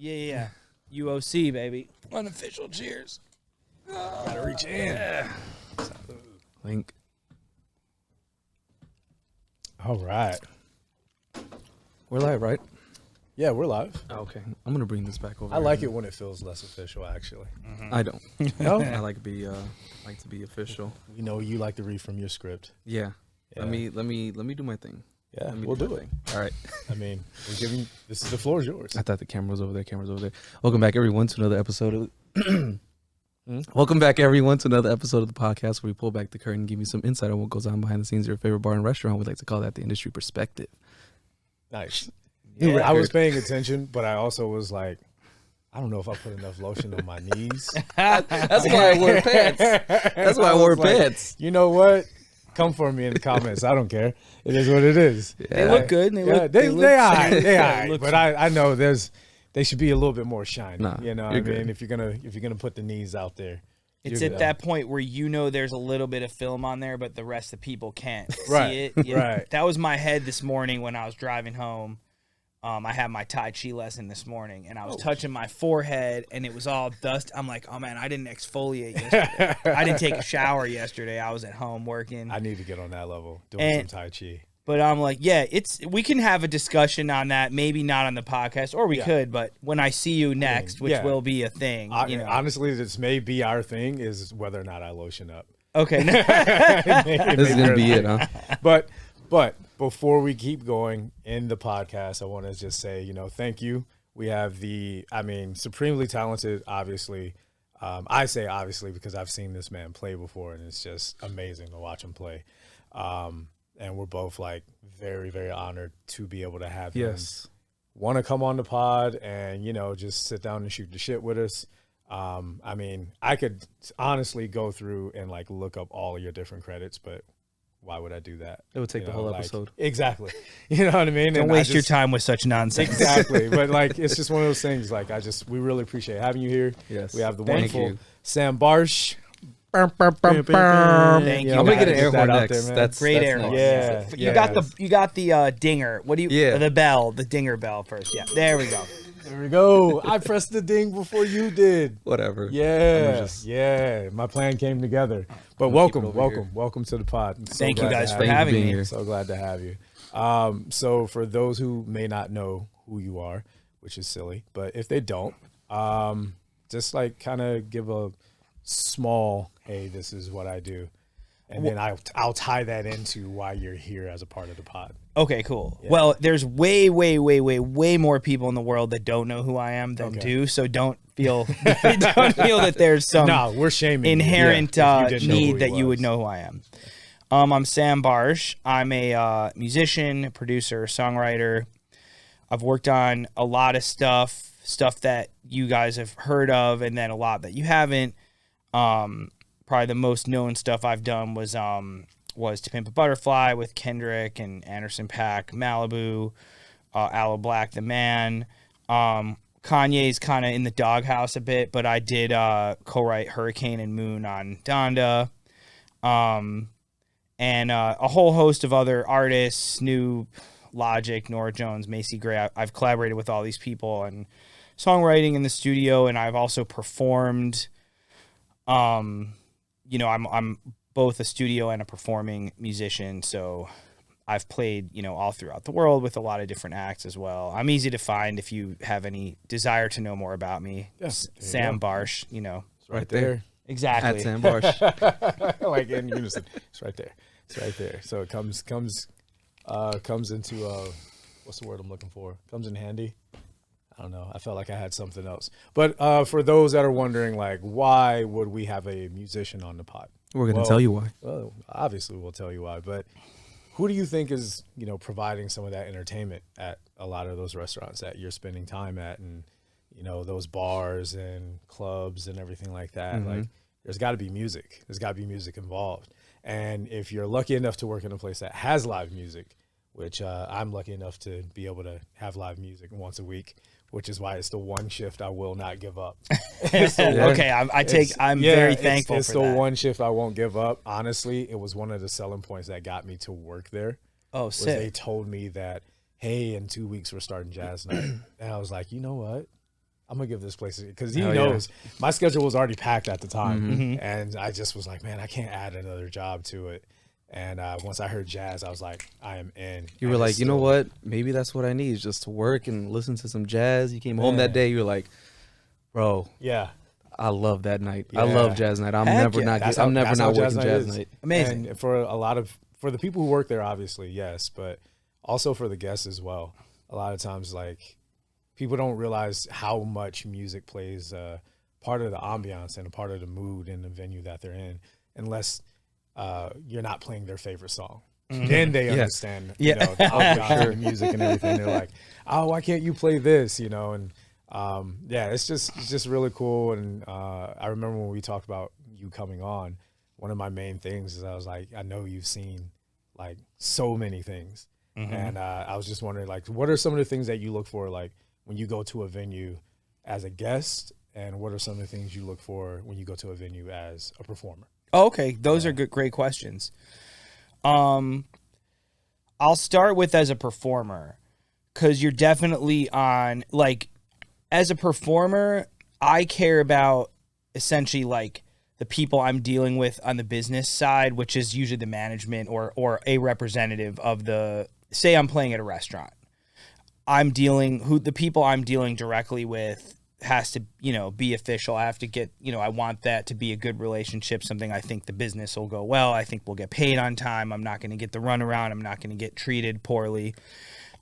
Yeah. UOC, baby. Unofficial cheers. Gotta reach in. Yeah. Link. All right. We're live, right? Yeah, we're live. Oh, okay. I'm gonna bring this back over. I like it when it feels less official, actually. I don't. No? I like to be official. We know you like to read from your script. Yeah. Yeah. Let me do my thing. Yeah, Let me we'll do my it. thing. All right. I mean, the floor is yours. I thought the camera was over there. Camera's over there. Welcome back, everyone, to another episode of. Welcome back, everyone, to another episode of the podcast where we pull back the curtain and give you some insight on what goes on behind the scenes of your favorite bar and restaurant. We like to call that the industry perspective. Nice. Yeah. I was paying attention, but I also was like, I don't know if I put enough lotion on my knees. That's why I wore pants. That's why I wore pants. You know what? Come for me in the comments. I don't care. It is what it is. Yeah. They look good. They look all right. smooth. They all Yeah, right. look But I know they should be a little bit more shiny. Nah, you know what I you're mean? good. If you're gonna put the knees out there. It's you're at good. that point where there's a little bit of film on there, but the rest of the people can't Right, see it. right. That was my head this morning when I was driving home. I had my Tai Chi lesson this morning, and I was touching my forehead, and it was all dust. I'm like, oh, man, I didn't exfoliate yesterday. I didn't take a shower yesterday. I was at home working. I need to get on that level, doing some Tai Chi. But I'm like, yeah, we can have a discussion on that. Maybe not on the podcast, or we could. But when I see you next, which will be a thing, Honestly, this may be our thing, is whether or not I lotion up. Okay. This is gonna be it, huh? But before we keep going in the podcast, I want to just say, thank you. We have supremely talented, obviously. I say obviously because I've seen this man play before, and it's just amazing to watch him play. And we're both like very, very honored to be able to have him want to come on the pod and, just sit down and shoot the shit with us. I could honestly go through and like look up all of your different credits, but why would I do that? It would take the whole episode. Exactly. You know what I mean? Don't waste your time with such nonsense. Exactly. But like, it's just one of those things. Like, we really appreciate having you here. Yes. We have the Thank wonderful you. Sam Barsh. Thank you. I'm gonna get an air horn out next. there, man. That's Great that's air nice. horn. Yeah. You got the dinger. What do you? Yeah. The bell, the dinger bell first. Yeah. There we go. There we go. I pressed the ding before you did. Whatever. Yeah. Yeah. My plan came together. But welcome to the pod. I'm so Thank you glad to guys have for you. having being me. here. So glad to have you. So for those who may not know who you are, which is silly, but if they don't, just like kind of give a small, hey, this is what I do. And then I'll tie that into why you're here as a part of the pod. Okay, cool. Yeah. Well, there's way more people in the world that don't know who I am than do. So don't feel that there's some we're shaming inherent you. Yeah, if you didn't know who need he that you was. would know who I am. I'm Sam Barsh. I'm a musician, producer, songwriter. I've worked on a lot of stuff that you guys have heard of, and then a lot that you haven't. Probably the most known stuff I've done was To Pimp a Butterfly with Kendrick and Anderson .Paak, Malibu, Aloe Black, The Man. Kanye's kind of in the doghouse a bit, but I did co-write Hurricane and Moon on Donda. And a whole host of other artists, Snoop, Logic, Nora Jones, Macy Gray. I've collaborated with all these people on songwriting in the studio, and I've also performed. I'm both a studio and a performing musician, so I've played, all throughout the world with a lot of different acts as well. I'm easy to find if you have any desire to know more about me. Yes, Sam Barsh, It's right there. Exactly. At Sam Barsh. Like in unison. It's right there. It's right there. So it comes into what's the word I'm looking for? Comes in handy. I don't know. I felt like I had something else. But for those that are wondering, like, why would we have a musician on the pod? We're gonna tell you why. Well, obviously we'll tell you why. But who do you think is, providing some of that entertainment at a lot of those restaurants that you're spending time at, and those bars and clubs and everything like that? Mm-hmm. Like, there's got to be music. There's got to be music involved. And if you're lucky enough to work in a place that has live music, which I'm lucky enough to be able to have live music once a week, which is why it's the one shift I will not give up. Okay, I'm very thankful it's for the that. one shift I won't give up. Honestly, it was one of the selling points that got me to work there. Oh, was sick. they told me that, hey, in 2 weeks we're starting jazz night. And I was like, you know what? I'm gonna give this place, because he Hell knows my schedule was already packed at the time, Mm-hmm. and I just was like, man, I can't add another job to it. And once I heard jazz, I was like, I am in. You And were like, it's you know still- what? Maybe that's what I need, is just to work and listen to some jazz. You came home that Man. day. You were like, bro, Yeah, I love that night. I Yeah. love jazz night. I'm Heck never yeah. not. That's I'm how- never that's not how jazz working night jazz is. night. Amazing. And for the people who work there, obviously, yes, but also for the guests as well. A lot of times, like, people don't realize how much music plays part of the ambiance and a part of the mood in the venue that they're in, unless you're not playing their favorite song. Then they understand, Yeah. the ambiance and the music and everything. They're like, oh, why can't you play this? And it's just really cool. And I remember when we talked about you coming on, one of my main things is I was like, I know you've seen like so many things. And I was just wondering, like, what are some of the things that you look for, like, when you go to a venue as a guest, and what are some of the things you look for when you go to a venue as a performer? Oh, okay, those are great questions. I'll start with as a performer, because you're definitely on, like, as a performer, I care about essentially like the people I'm dealing with on the business side, which is usually the management or a representative of the, say I'm playing at a restaurant. The people I'm dealing directly with has to, be official. I have to get, I want that to be a good relationship, something I think the business will go well. I think we'll get paid on time. I'm not going to get the runaround. I'm not going to get treated poorly.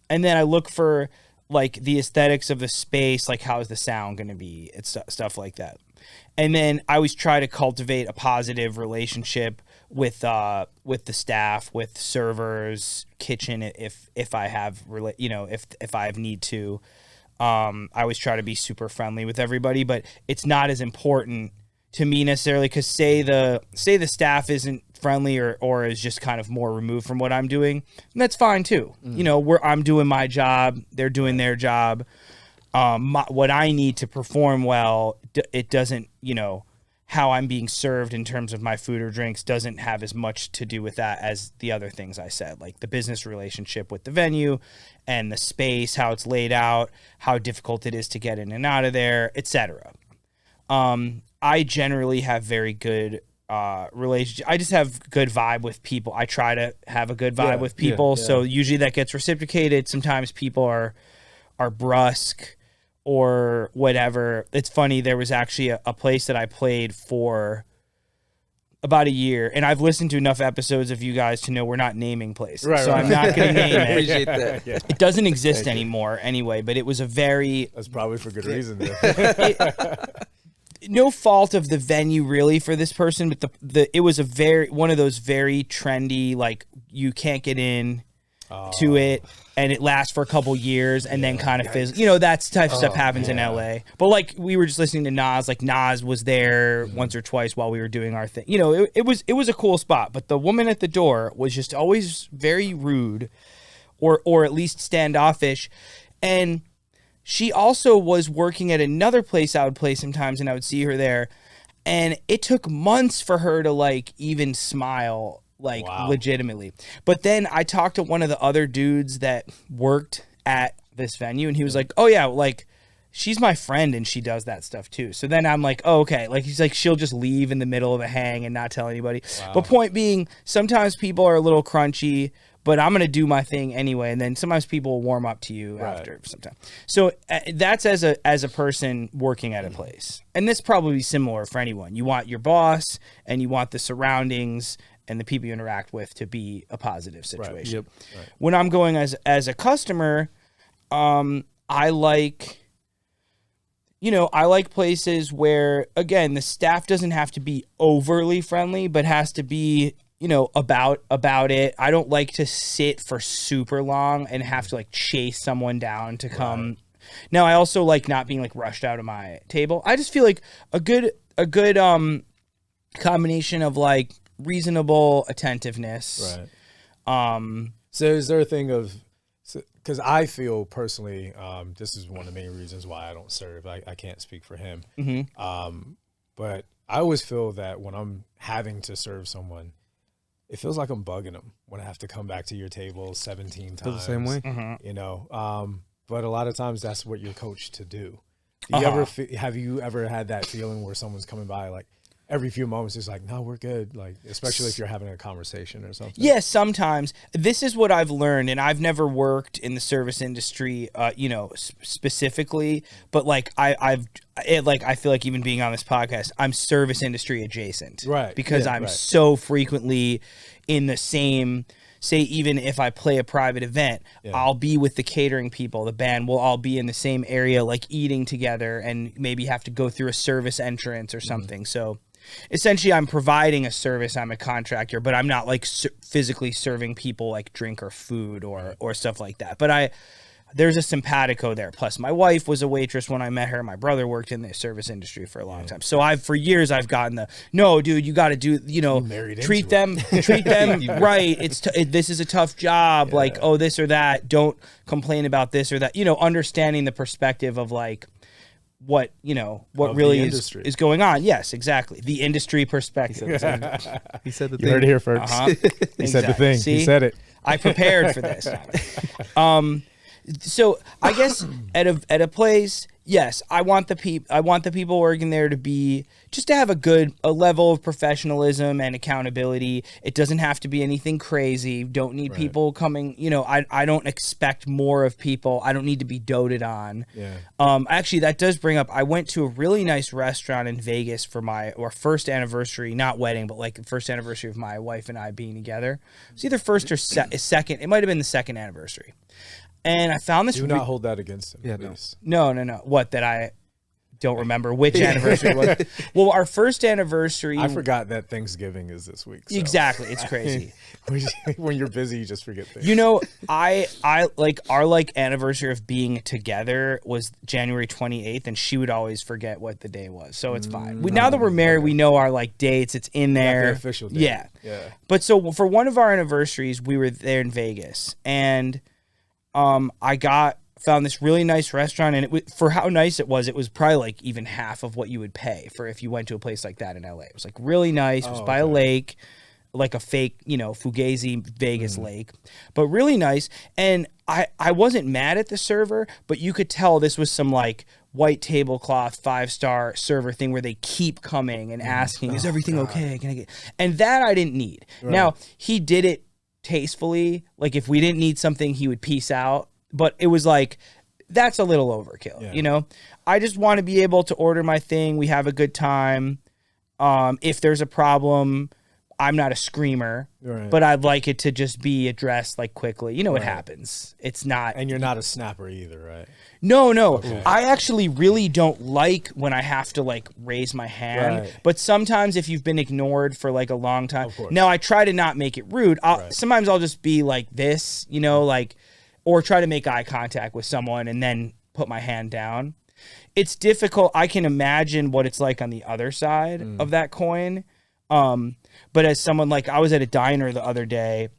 And then I look for like the aesthetics of the space, like how's the sound going to be, it's stuff like that. And then I always try to cultivate a positive relationship with the staff, with servers, kitchen, if I have if I have need to. I always try to be super friendly with everybody, but it's not as important to me necessarily, because say the staff isn't friendly or is just kind of more removed from what I'm doing, and that's fine too. I'm doing my job, they're doing their job. What I need to perform well, it doesn't, how I'm being served in terms of my food or drinks doesn't have as much to do with that as the other things I said, like the business relationship with the venue and the space, how it's laid out, how difficult it is to get in and out of there, etc. I generally have very good relationship. I just have good vibe with people. I try to have a good vibe with people. yeah. So usually that gets reciprocated. Sometimes people are brusque or whatever. It's funny. There was actually a place that I played for about a year, and I've listened to enough episodes of you guys to know we're not naming places. So I'm not going to name it. Appreciate that. Yeah. It doesn't exist anymore anyway, but it was a very That's probably for good reason. no fault of the venue really for this person, but it was one of those very trendy, like you can't get in to it, and it lasts for a couple years and then kind of fizzles. That type of stuff happens in LA. But like we were just listening to Nas, like Nas was there once or twice while we were doing our thing. It was a cool spot, but the woman at the door was just always very rude or at least standoffish. And she also was working at another place I would play sometimes, and I would see her there. And it took months for her to like even smile, like legitimately. But then I talked to one of the other dudes that worked at this venue, and he was like, oh yeah, like she's my friend and she does that stuff too. So then I'm like, oh, okay. Like he's like, she'll just leave in the middle of a hang and not tell anybody. But point being, sometimes people are a little crunchy, but I'm going to do my thing anyway. And then sometimes people will warm up to you after sometime. So that's as a person working at a place. And this probably be similar for anyone. You want your boss and you want the surroundings and the people you interact with to be a positive situation. Yep. When I'm going as a customer, I like places where, again, the staff doesn't have to be overly friendly, but has to be, about it. I don't like to sit for super long and have to like chase someone down to come. Right. Now, I also like not being like rushed out of my table. I just feel like a good combination of like reasonable attentiveness. Right. So is there a thing of, because I feel personally, this is one of the main reasons why I don't serve. I can't speak for him. But I always feel that when I'm having to serve someone, it feels like I'm bugging them when I have to come back to your table 17 times. Feel the same way. But a lot of times that's what you're coached to do. Do you ever have you ever had that feeling where someone's coming by like every few moments it's like, no, we're good, like especially if you're having a conversation or something? Yes, sometimes. This is what I've learned, and I've never worked in the service industry, specifically, but like I feel like even being on this podcast, I'm service industry adjacent, right? Because I'm so frequently in the same. Say, even if I play a private event, I'll be with the catering people, the band. We'll all be in the same area, like eating together, and maybe have to go through a service entrance or something. So essentially, I'm providing a service. I'm a contractor, but I'm not like physically serving people like drink or food or stuff like that. But there's a simpatico there. Plus, my wife was a waitress when I met her. My brother worked in the service industry for a long time. So for years I've gotten no, dude, you got to do, treat them right. This is a tough job. Like, oh, this or that. Don't complain about this or that. Understanding the perspective of like what really is going on. Yes, exactly. The industry perspective. He said the thing. You heard it here first. He said the thing. See? He said it. I prepared for this. So I guess at a place, yes, I want the people working there to be just to have a level of professionalism and accountability. It doesn't have to be anything crazy. Don't need people coming. I don't expect more of people. I don't need to be doted on. Yeah. Actually, that does bring up. I went to a really nice restaurant in Vegas for our first anniversary, not wedding, but like the first anniversary of my wife and I being together. It was either first or second. It might have been the second anniversary. And I found this. Do not hold that against him. Yeah, please. No. What, that I don't remember which anniversary it was? Well, our first anniversary. I forgot that Thanksgiving is this week. So. Exactly, it's crazy. When you're busy, you just forget things. I like our anniversary of being together was January 28th, and she would always forget what the day was. So it's fine. Now that we're married, we know our dates. It's in there. The official date. Yeah. But so for one of our anniversaries, we were there in Vegas, and I found this really nice restaurant, and for how nice it was probably like even half of what you would pay for if you went to a place like that in LA. It was like really nice. It was by a lake, like a fake, Fugazi Vegas lake, but really nice. And I wasn't mad at the server, but you could tell this was some like white tablecloth 5-star server thing where they keep coming and asking, is everything okay? Can I get, and that I didn't need. Right. Now he did it tastefully. Like if we didn't need something, he would peace out, but it was like, that's a little overkill. I just want to be able to order my thing. We have a good time. If there's a problem, I'm not a screamer, but I'd like it to just be addressed like quickly. It happens. It's not. And you're not a snapper either, right? No. Okay. I actually really don't like when I have to like raise my hand. But sometimes if you've been ignored for like a long time, now I try to not make it rude. Sometimes I'll just be like this, or try to make eye contact with someone and then put my hand down. It's difficult. I can imagine what it's like on the other side of that coin. But as someone, I was at a diner the other day,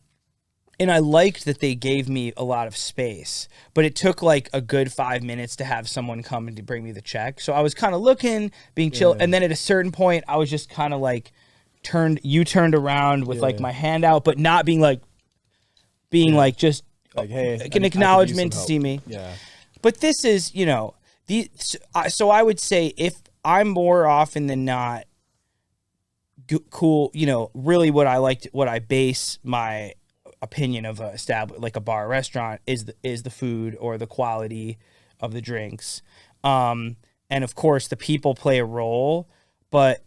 and I liked that they gave me a lot of space, but it took like a good 5 minutes to have someone come and to bring me the check. So I was kind of looking, being chill. And then at a certain point, I was just kind of like turned around with like my hand out, but not being like just like, hey, an acknowledgement to see me. Yeah. But this is, so I would say if I'm more often than not cool, really what I base my opinion of like a bar or restaurant is the food or the quality of the drinks. And of course the people play a role, but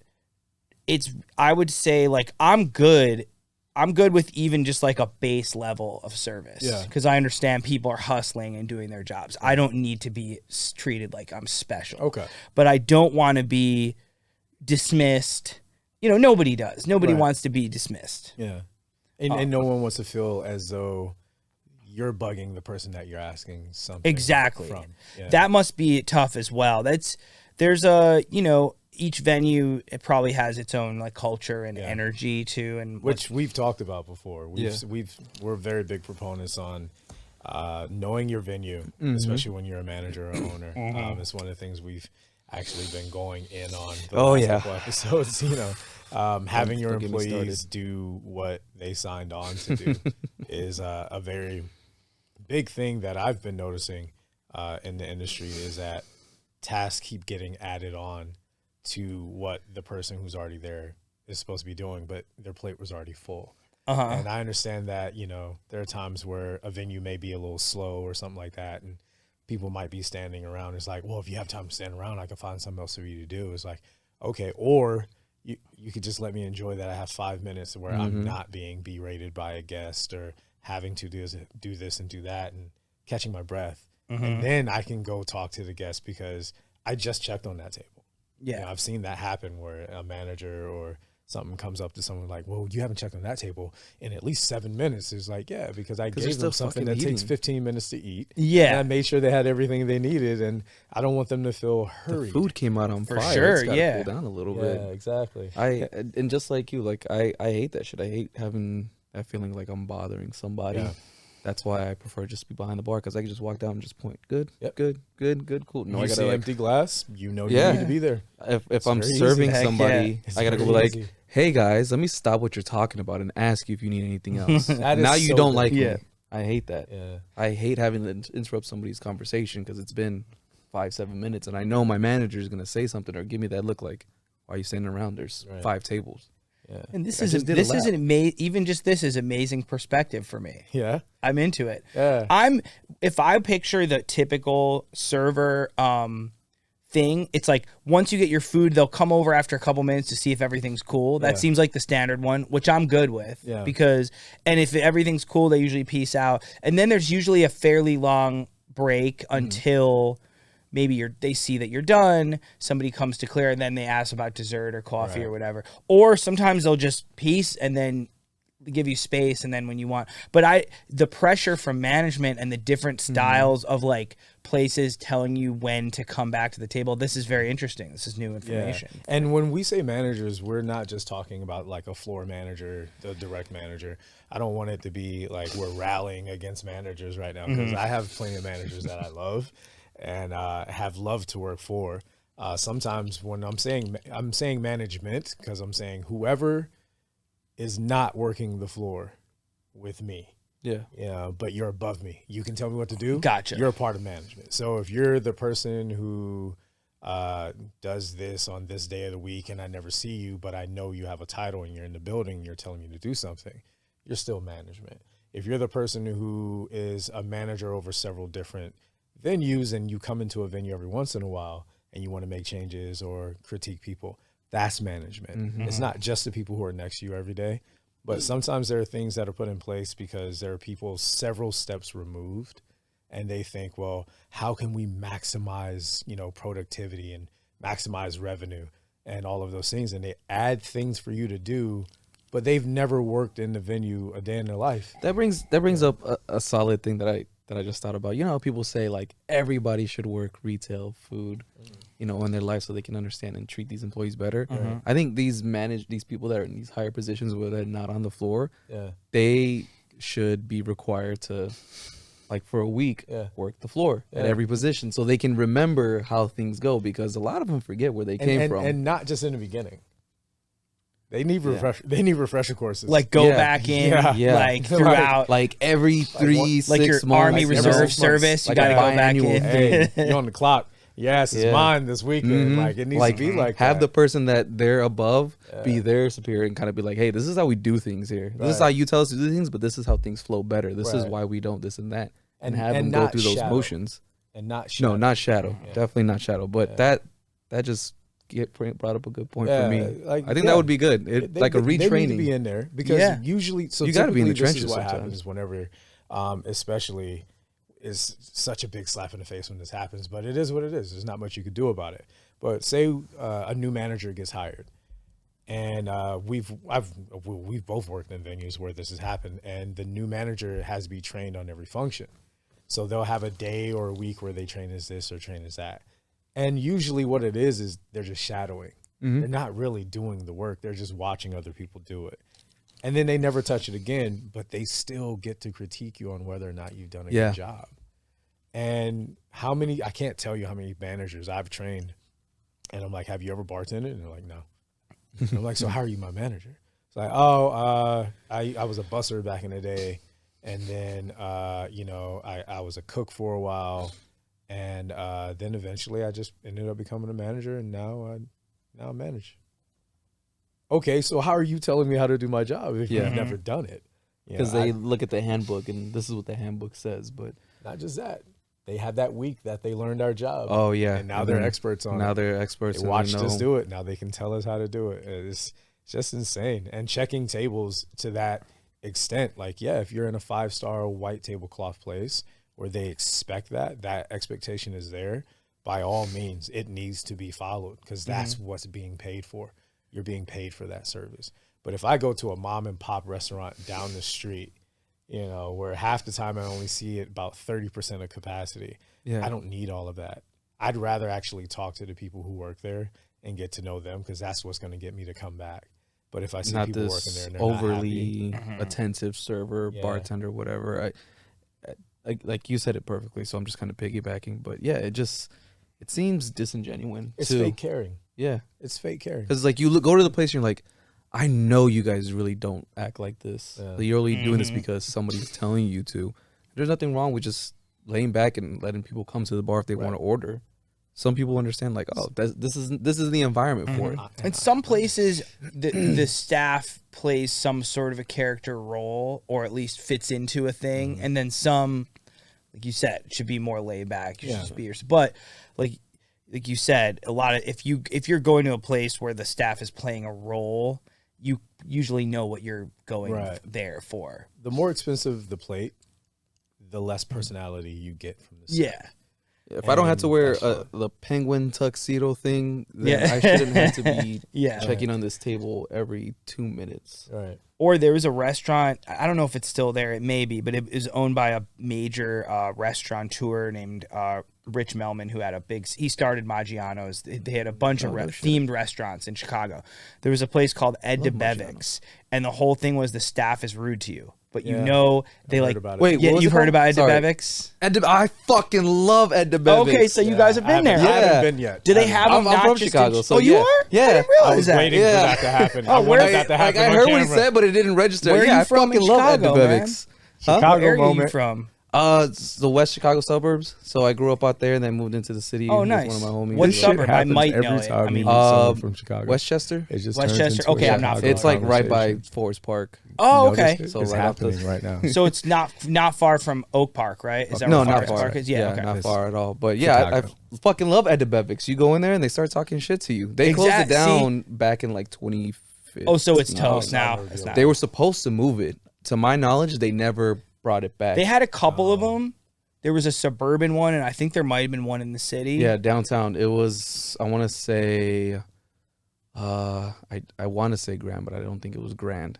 I would say like I'm good with even just like a base level of service. Yeah. Because I understand people are hustling and doing their jobs. I don't need to be treated like I'm special. Okay. But I don't want to be dismissed. Nobody does. Nobody wants to be dismissed. Yeah. And no one wants to feel as though you're bugging the person that you're asking something exactly from. Yeah. That must be tough as well. There's each venue, it probably has its own like culture and energy too, and which we've talked about before. We're very big proponents on knowing your venue, especially when you're a manager or owner. It's one of the things we've actually been going in on the last couple episodes. Having your employees do what they signed on to do is a very big thing that I've been noticing in the industry, is that tasks keep getting added on to what the person who's already there is supposed to be doing, but their plate was already full. And I understand that, you know, there are times where a venue may be a little slow or something like that, and people might be standing around. It's like, well, if you have time to stand around, I can find something else for you to do. It's like, okay, or you could just let me enjoy that I have 5 minutes where I'm not being berated by a guest or having to do this and do that and catching my breath. And then I can go talk to the guest because I just checked on that table. Yeah. You know, I've seen that happen where a manager or something comes up to someone like, well, you haven't checked on that table in at least 7 minutes. It's like, yeah, because I gave them something that takes 15 minutes to eat. Yeah. And I made sure they had everything they needed, and I don't want them to feel hurried. The food came out on For fire. sure, It's gotta yeah. cool down a little Yeah, bit. exactly. And just like you, like I hate that shit. I hate having that feeling like I'm bothering somebody. Yeah. That's why I prefer just to be behind the bar, because I can just walk down and just point. Good, Yep. good, cool. No, You I gotta see like, empty glass, you know you Yeah. need to be there. if I'm very easy. serving Heck somebody, yeah. It's I gotta go very like, easy. hey guys, let me stop what you're talking about and ask you if you need anything else. That is Now you so don't good. like Yeah. me. I hate that. Yeah. I hate having to interrupt somebody's conversation because it's been 5-7 minutes and I know my manager is gonna say something or give me that look like, why are you standing around? There's Right. 5 tables. Yeah. And this I is just did a this lap. is even just this is amazing perspective for me. Yeah. I'm into it. Yeah. If I picture the typical server thing, it's like once you get your food, they'll come over after a couple minutes to see if everything's cool. That Yeah. seems like the standard one, which I'm good with. Yeah. Because and if everything's cool, they usually peace out. And then there's usually a fairly long break until maybe they see that you're done, somebody comes to clear, and then they ask about dessert or coffee Right. or whatever. Or sometimes they'll just peace and then give you space, and then when you want. But the pressure from management and the different styles of like places telling you when to come back to the table, this is very interesting. This is new information. Yeah. And when we say managers, we're not just talking about like a floor manager, the direct manager. I don't want it to be like we're rallying against managers right now, because I have plenty of managers that I love and have loved to work for. Sometimes when I'm saying management, because I'm saying whoever is not working the floor with me, Yeah. but you're above me. You can tell me what to do. Gotcha. You're a part of management. So if you're the person who does this on this day of the week and I never see you, but I know you have a title and you're in the building, you're telling me to do something, you're still management. If you're the person who is a manager over several different venues and you come into a venue every once in a while and you want to make changes or critique people, that's management. It's not just the people who are next to you every day, but sometimes there are things that are put in place because there are people several steps removed and they think, well, how can we maximize, productivity and maximize revenue and all of those things? And they add things for you to do, but they've never worked in the venue a day in their life. That brings up a solid thing that I just thought about. You know how people say like everybody should work retail food, in their life so they can understand and treat these employees better. I think these people that are in these higher positions where they're not on the floor, they should be required to, like for a week, work the floor at every position so they can remember how things go, because a lot of them forget where they came from. And not just in the beginning. They need refresher courses. Like go back in, like throughout, like every 3-6 like your months, Army like Reserve every 6 months, service, you like got to a go back biannual in. hey, you're on the clock. Yes, it's mine this weekend. Like it needs to be like have that. the person that they're above be their superior and kind of be like, hey, this is how we do things here. This is how you tell us to do things, but this is how things flow better. This is why we don't this and that, and have them go through those motions. And not shadow. No, not shadow. Yeah. Definitely not shadow. But that just brought up a good point for me. Like, I think that would be good. Like a retraining. They need to be in there because usually, so you got to be in the typically trenches this is what sometimes. happens whenever, especially, is such a big slap in the face when this happens. But it is what it is. There's not much you could do about it. But say a new manager gets hired, and we've both worked in venues where this has happened, and the new manager has to be trained on every function. So they'll have a day or a week where they train as this or train as that. And usually what it is they're just shadowing. They're not really doing the work. They're just watching other people do it. And then they never touch it again, but they still get to critique you on whether or not you've done a good job. And I can't tell you how many managers I've trained. And I'm like, have you ever bartended? And they're like, no. I'm like, so how are you my manager? It's like, I was a busser back in the day. And then, I was a cook for a while. And then eventually I just ended up becoming a manager, and now I manage. Okay, so how are you telling me how to do my job if you've never done it? Because they look at the handbook, and this is what the handbook says. But not just that. They had that week that they learned our job. Oh, yeah. And now they're experts on it. Now they're experts. They watched us do it. Now they can tell us how to do it. It's just insane. And checking tables to that extent, like, yeah, if you're in a 5-star white tablecloth place where they expect that expectation is there, by all means, it needs to be followed because that's what's being paid for. You're being paid for that service. But if I go to a mom and pop restaurant down the street, you know, where half the time I only see it about 30% of capacity, I don't need all of that. I'd rather actually talk to the people who work there and get to know them because that's what's going to get me to come back. But if I see not people this working there and they're overly not happy, attentive server, bartender, whatever, I like you said it perfectly. So I'm just kind of piggybacking, but yeah, it seems disingenuous. it's fake caring. Yeah, It's fake caring. because like go to the place and you're like, I know you guys really don't act like this. Yeah. Like, you're only doing this because somebody's telling you to. There's nothing wrong with just laying back and letting people come to the bar if they want to order. Some people understand, like, oh, this is the environment for it. In some places, the staff plays some sort of a character role, or at least fits into a thing, and then some, like you said, should be more laid back. You should just be yourself. But like you said, a lot of if you're going to a place where the staff is playing a role, you usually know what you're going there for. The more expensive the plate, the less personality you get from the staff. Yeah. If I don't have to wear the penguin tuxedo thing, then I shouldn't have to be checking on this table every 2 minutes. Right. Or there was a restaurant, I don't know if it's still there, it may be, but it is owned by a major restaurateur named Rich Melman, who had he started Maggiano's. They had a bunch of themed restaurants in Chicago. There was a place called Ed DeBevick's, and the whole thing was the staff is rude to you. But you know, they like, wait, yeah, you've heard about Ed DeBevick's? I fucking love Ed DeBevick's. Okay, so you guys have been there. I haven't been yet. Do they have them? I'm from Chicago, so you yeah. are? Yeah. I didn't realize I was that. waiting for that to happen. I wanted that to happen I on heard what he camera. said, but it didn't register. Where are you I from in fucking love Ed Chicago, man? DeBevick's. Chicago Where are you moment. from? It's the West Chicago suburbs. So I grew up out there and then moved into the city. Oh, with nice. One of my homies. What This shit suburb? I happens might know every it. time I mean, you meet someone from Chicago. Westchester? It just Westchester? turns into Okay, a I'm not Chicago It's like right by conversation. Forest Park. Oh, You okay. noticed it? So It's right off happening right now. So it's not far from Oak Park, right? Is that No, where not Forest far. Park is? Yeah, okay. not far at all. But yeah, I Chicago. fucking love Ed DeBevick's. You go in there and they start talking shit to you. They closed it down back in like 2015. Oh, so it's toast no, now. no, It's no. not. They were supposed to move it. To my knowledge, they never brought it back. They had a couple of them. There was a suburban one, and I think there might have been one in the city. Yeah, downtown. It was, I want to say, I want to say Grand, but I don't think it was Grand.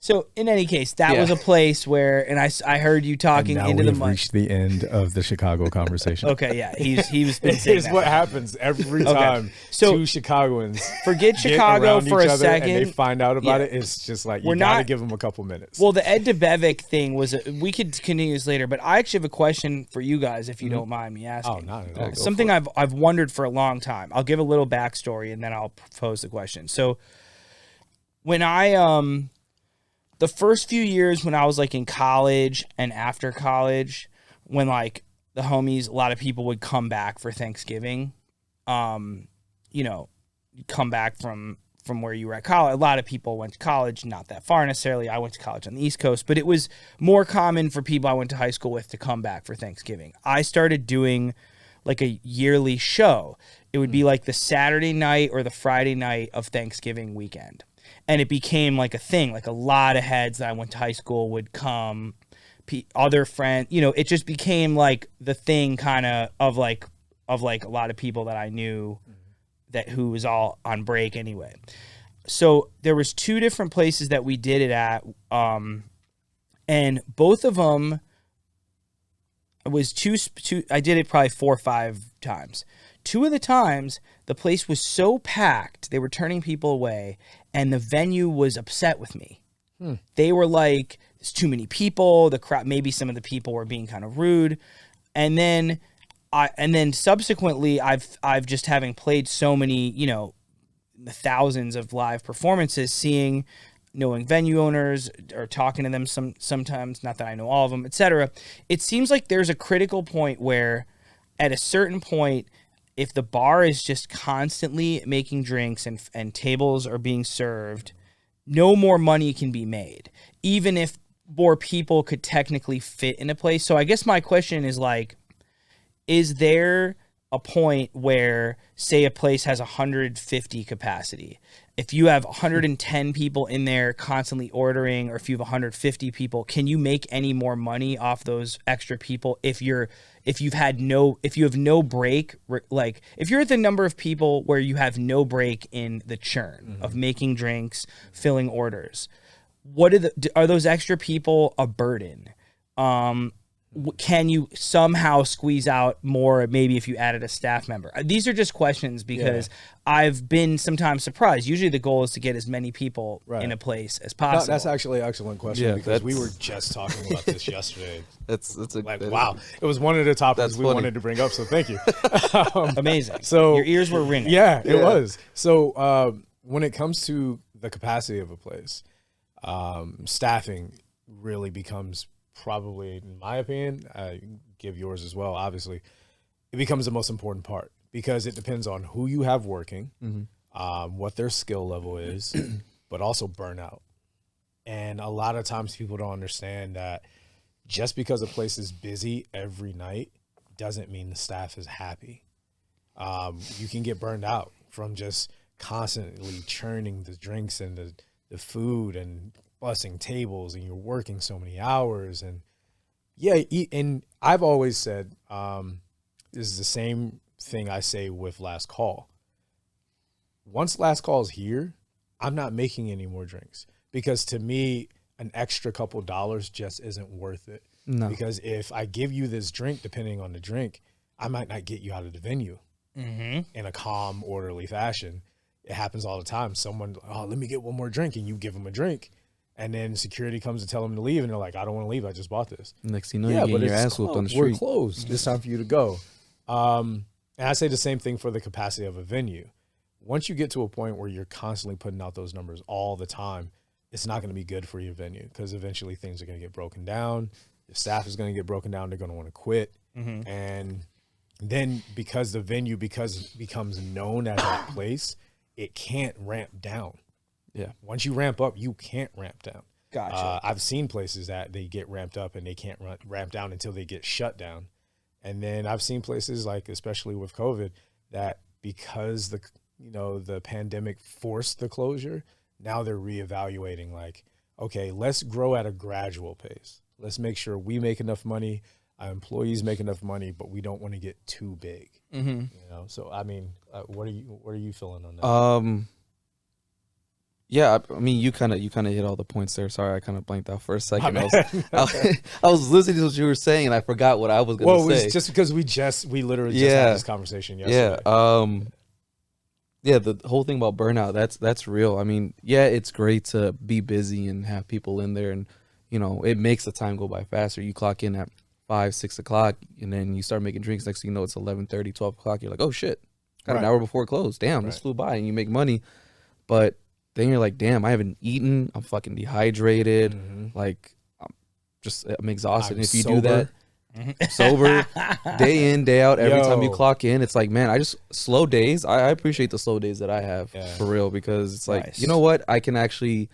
So in any case, that was a place where, and I heard you talking Now into the we've mic. reached the end of the Chicago conversation. Okay, yeah, he was been It saying is that. what happens every time. So- two Chicagoans Forget get Chicago around for each a other and they second. find out about Yeah. it. It's just like We're you gotta not- give them a couple minutes. Well, the Ed DeBevick thing was. We could continue this later, but I actually have a question for you guys, if you don't mind me asking. oh, not at all. Go Something for it. I've wondered for a long time. I'll give a little backstory and then I'll pose the question. So when I the first few years when I was like in college and after college, when like the homies, a lot of people would come back for Thanksgiving, you know, come back from where you were at college. A lot of people went to college, not that far necessarily. I went to college on the East Coast, but it was more common for people I went to high school with to come back for Thanksgiving. I started doing like a yearly show. It would be like the Saturday night or the Friday night of Thanksgiving weekend. And it became like a thing, like a lot of heads that I went to high school would come, other friends, you know, it just became like the thing kind of like a lot of people that I knew that who was all on break anyway. So there was two different places that we did it at. And both of them was two, I did it probably 4 or 5 times. 2 of the times the place was so packed, they were turning people away, and the venue was upset with me. They were like, there's too many people, the crowd, maybe some of the people were being kind of rude. And then subsequently I've just having played so many, you know, the thousands of live performances, knowing venue owners or talking to them sometimes, not that I know all of them, etc. It seems like there's a critical point where at a certain point, if the bar is just constantly making drinks and tables are being served, no more money can be made, even if more people could technically fit in a place. So I guess my question is like, is there a point where, say, a place has 150 capacity? If you have 110 people in there constantly ordering, or if you have 150 people, can you make any more money off those extra people if you have no break? Like if you're at the number of people where you have no break in the churn of making drinks, filling orders, are those extra people a burden? Can you somehow squeeze out more, maybe if you added a staff member? These are just questions because I've been sometimes surprised. Usually the goal is to get as many people in a place as possible. No, that's actually an excellent question because we were just talking about this yesterday. Wow. It was one of the topics we wanted to bring up, so thank you. Amazing. So your ears were ringing. Yeah, it was. So when it comes to the capacity of a place, staffing really becomes probably, in my opinion, give yours as well, obviously, it becomes the most important part because it depends on who you have working, what their skill level is, but also burnout. And a lot of times people don't understand that just because a place is busy every night doesn't mean the staff is happy. You can get burned out from just constantly churning the drinks and the food and bussing tables, and you're working so many hours. And and I've always said, this is the same thing I say with Last Call. Once Last Call is here, I'm not making any more drinks because to me, an extra couple dollars just isn't worth it. No. Because if I give you this drink, depending on the drink, I might not get you out of the venue in a calm, orderly fashion. It happens all the time. Someone, let me get one more drink, and you give them a drink. And then security comes to tell them to leave, and they're like, I don't want to leave. I just bought this. Next thing you know, you're getting your ass whooped on the street. We're closed. It's time for you to go. And I say the same thing for the capacity of a venue. Once you get to a point where you're constantly putting out those numbers all the time, it's not going to be good for your venue because eventually things are going to get broken down. Your staff is going to get broken down. They're going to want to quit. And then because the venue becomes known as that place, it can't ramp down. Yeah. Once you ramp up, you can't ramp down. Gotcha. I've seen places that they get ramped up and they can't ramp down until they get shut down. And then I've seen places like, especially with COVID, that because the pandemic forced the closure, now they're reevaluating like, okay, let's grow at a gradual pace. Let's make sure we make enough money, our employees make enough money, but we don't want to get too big. So I mean, what are you feeling on that? Yeah, I mean, you kind of hit all the points there. Sorry, I kind of blanked out for a second. I was listening to what you were saying, and I forgot what I was going to say. Well, it was just because we literally just had this conversation yesterday. Yeah, the whole thing about burnout, that's real. I mean, yeah, it's great to be busy and have people in there, and it makes the time go by faster. You clock in at 5, 6 o'clock, and then you start making drinks. Next thing you know, it's 11:30, 12 o'clock. You're like, oh shit, got an hour before it closed. Damn, this flew by, and you make money, but then you're like, damn, I haven't eaten. I'm fucking dehydrated. Like, I'm exhausted. And if you do that, sober, day in, day out, every time you clock in, it's like, man, I just slow days. I appreciate the slow days that I have for real, because it's like, you know what? I can actually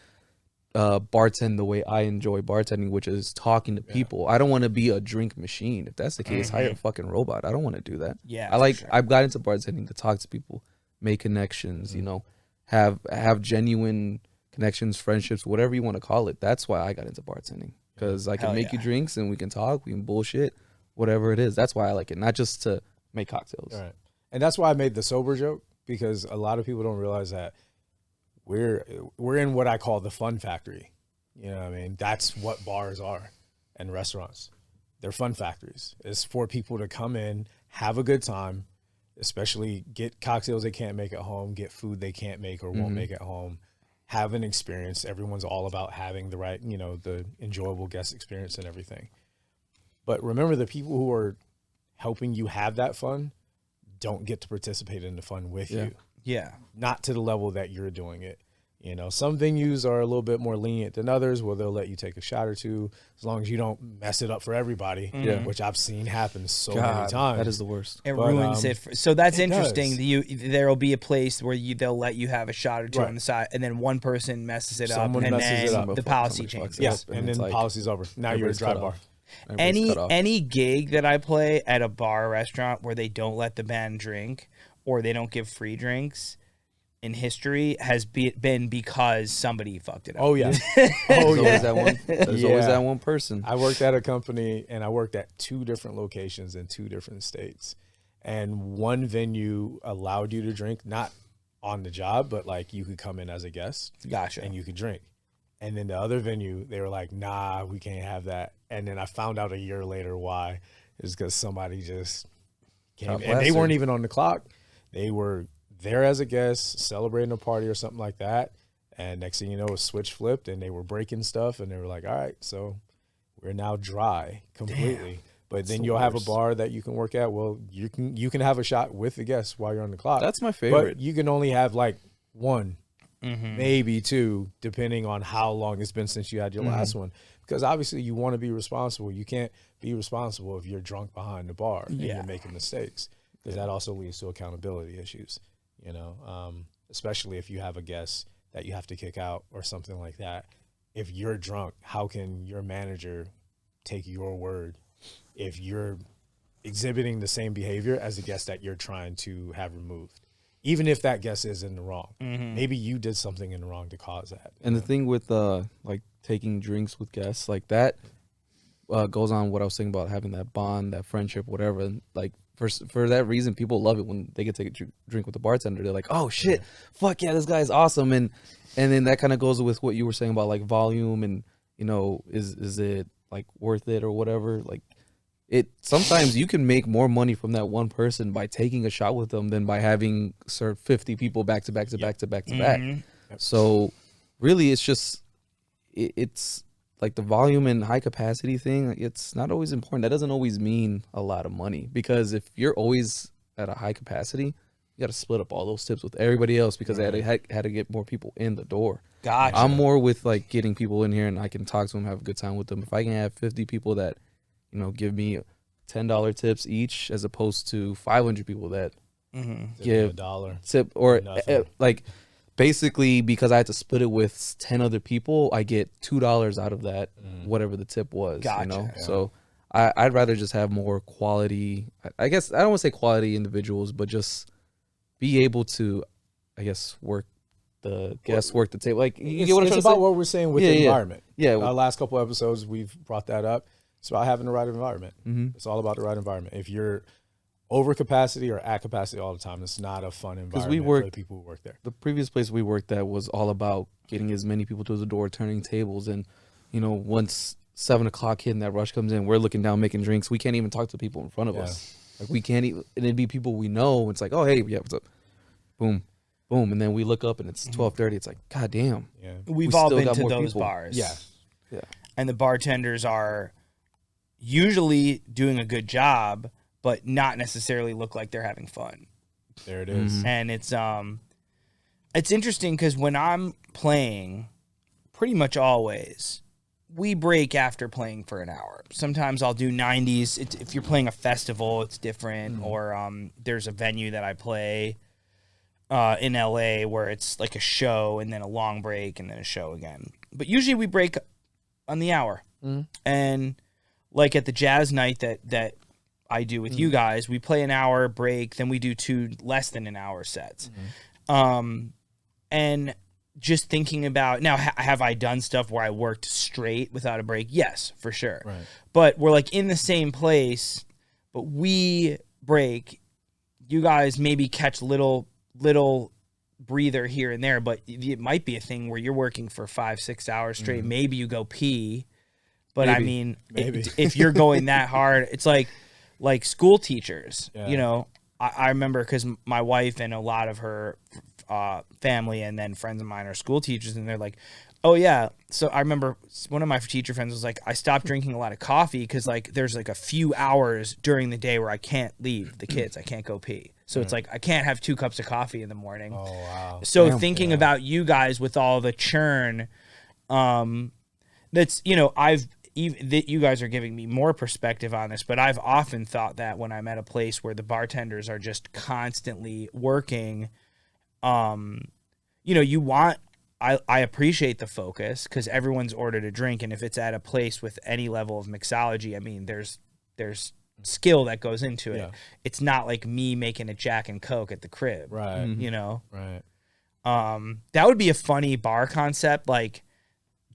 bartend the way I enjoy bartending, which is talking to people. I don't want to be a drink machine. If that's the case, hire a fucking robot. I don't want to do that. Yeah, I've got into bartending to talk to people, make connections, have genuine connections, friendships, whatever you want to call it. That's why I got into bartending, because I can make you drinks and we can talk, we can bullshit, whatever it is. That's why I like it, not just to make cocktails. Right. And that's why I made the sober joke, because a lot of people don't realize that we're in what I call the fun factory. You know what I mean? That's what bars are and restaurants. They're fun factories. It's for people to come in, have a good time, especially get cocktails they can't make at home, get food they can't make or won't make at home, have an experience. Everyone's all about having the right, the enjoyable guest experience and everything. But remember, the people who are helping you have that fun don't get to participate in the fun with you. Yeah. Not to the level that you're doing it. You know, some venues are a little bit more lenient than others where they'll let you take a shot or two as long as you don't mess it up for everybody, which I've seen happen so many times. That is the worst. It ruins it. So that's interesting. Does. There'll be a place where they'll let you have a shot or two on the side, and then one person messes it Someone up, and messes then it up. the policy changes. Yeah, and then the policy's over. Now you're a dry bar. Any gig that I play at a bar or restaurant where they don't let the band drink or they don't give free drinks in history has been because somebody fucked it up. Oh yeah. Always that one. There's always that one person. I worked at a company and I worked at 2 different locations in 2 different states. And one venue allowed you to drink, not on the job, but like you could come in as a guest. Gotcha. And you could drink. And then the other venue, they were like, nah, we can't have that. And then I found out a year later why. It's because somebody just came. And they weren't even on the clock. They were there as a guest, celebrating a party or something like that. And next thing you know, a switch flipped and they were breaking stuff. And they were like, all right, so we're now dry completely. Damn. But then you'll have a bar that you can work at. Well, you can have a shot with the guests while you're on the clock. That's my favorite. But you can only have like 1, maybe 2, depending on how long it's been since you had your last one. Because obviously you want to be responsible. You can't be responsible if you're drunk behind the bar and you're making mistakes. Because that also leads to accountability issues, you know, especially if you have a guest that you have to kick out or something like that. If you're drunk, how can your manager take your word if you're exhibiting the same behavior as a guest that you're trying to have removed? Even if that guest is in the wrong, maybe you did something in the wrong to cause that. And the thing with like taking drinks with guests, like that goes on what I was saying about having that bond, that friendship, whatever. And like for that reason, people love it when they get to take a drink with the bartender. They're like, oh shit, fuck yeah, this guy's awesome. And then that kind of goes with what you were saying about like volume and, you know, is it like worth it or whatever? Like, sometimes you can make more money from that one person by taking a shot with them than by having served 50 people back to back to back to back to back. So really it's just it's like the volume and high capacity thing. It's not always important. That doesn't always mean a lot of money, because if you're always at a high capacity, you got to split up all those tips with everybody else because they had to get more people in the door. Gotcha. I'm more with like getting people in here and I can talk to them, have a good time with them. If I can have 50 people that, you know, give me $10 tips each, as opposed to 500 people that give $1 tip, or like basically because I had to split it with 10 other people, I get $2 out of that, whatever the tip was. Gotcha. You know, Yeah. so I'd rather just have more quality. I guess I don't want to say quality individuals, but just be able to, I guess, work the guests, work the table. Like you get what I'm trying to say? About what we're saying with the environment. Yeah. Our last couple episodes, we've brought that up. It's about having the right environment. It's all about the right environment. If you're over capacity or at capacity all the time, it's not a fun environment for the people who work there. The previous place we worked at was all about getting as many people to the door, turning tables. And, you know, once 7 o'clock hit and that rush comes in, we're looking down, making drinks. We can't even talk to people in front of us. Like we can't even, and it'd be people we know. It's like, oh, hey, yeah, what's up? Boom, boom. And then we look up and it's 12:30. It's like, God damn. Yeah. We've We all still been got to more those people. bars. Yeah. Yeah. And the bartenders are usually doing a good job, but not necessarily look like they're having fun. There it is. And it's interesting because when I'm playing, pretty much always, we break after playing for an hour. Sometimes I'll do 90s. If you're playing a festival, it's different. Or there's a venue that I play in LA where it's like a show and then a long break and then a show again. But usually we break on the hour. And like at the jazz night that I do with you guys, we play an hour break, then we do 2 less than an hour sets. And just thinking about now, have I done stuff where I worked straight without a break? Yes, for sure. Right. But we're like in the same place, but we break. You guys maybe catch little breather here and there, but it might be a thing where you're working for 5-6 hours straight. Maybe you go pee, but I mean, if you're going that hard, it's like school teachers. Yeah. You know, I remember because my wife and a lot of her family and then friends of mine are school teachers, and they're like, oh yeah. So I remember one of my teacher friends was like, I stopped drinking a lot of coffee because like there's like a few hours during the day where I can't leave the kids. I can't go pee. So it's like I can't have 2 cups of coffee in the morning. Oh wow. So Damn. thinking about you guys with all the churn, that's, you know, that you guys are giving me more perspective on this, but I've often thought that when I'm at a place where the bartenders are just constantly working, you know, I appreciate the focus because everyone's ordered a drink, and if it's at a place with any level of mixology, I mean, there's skill that goes into it. Yeah. It's not like me making a Jack and Coke at the crib, Right. you know? Right. That would be a funny bar concept, like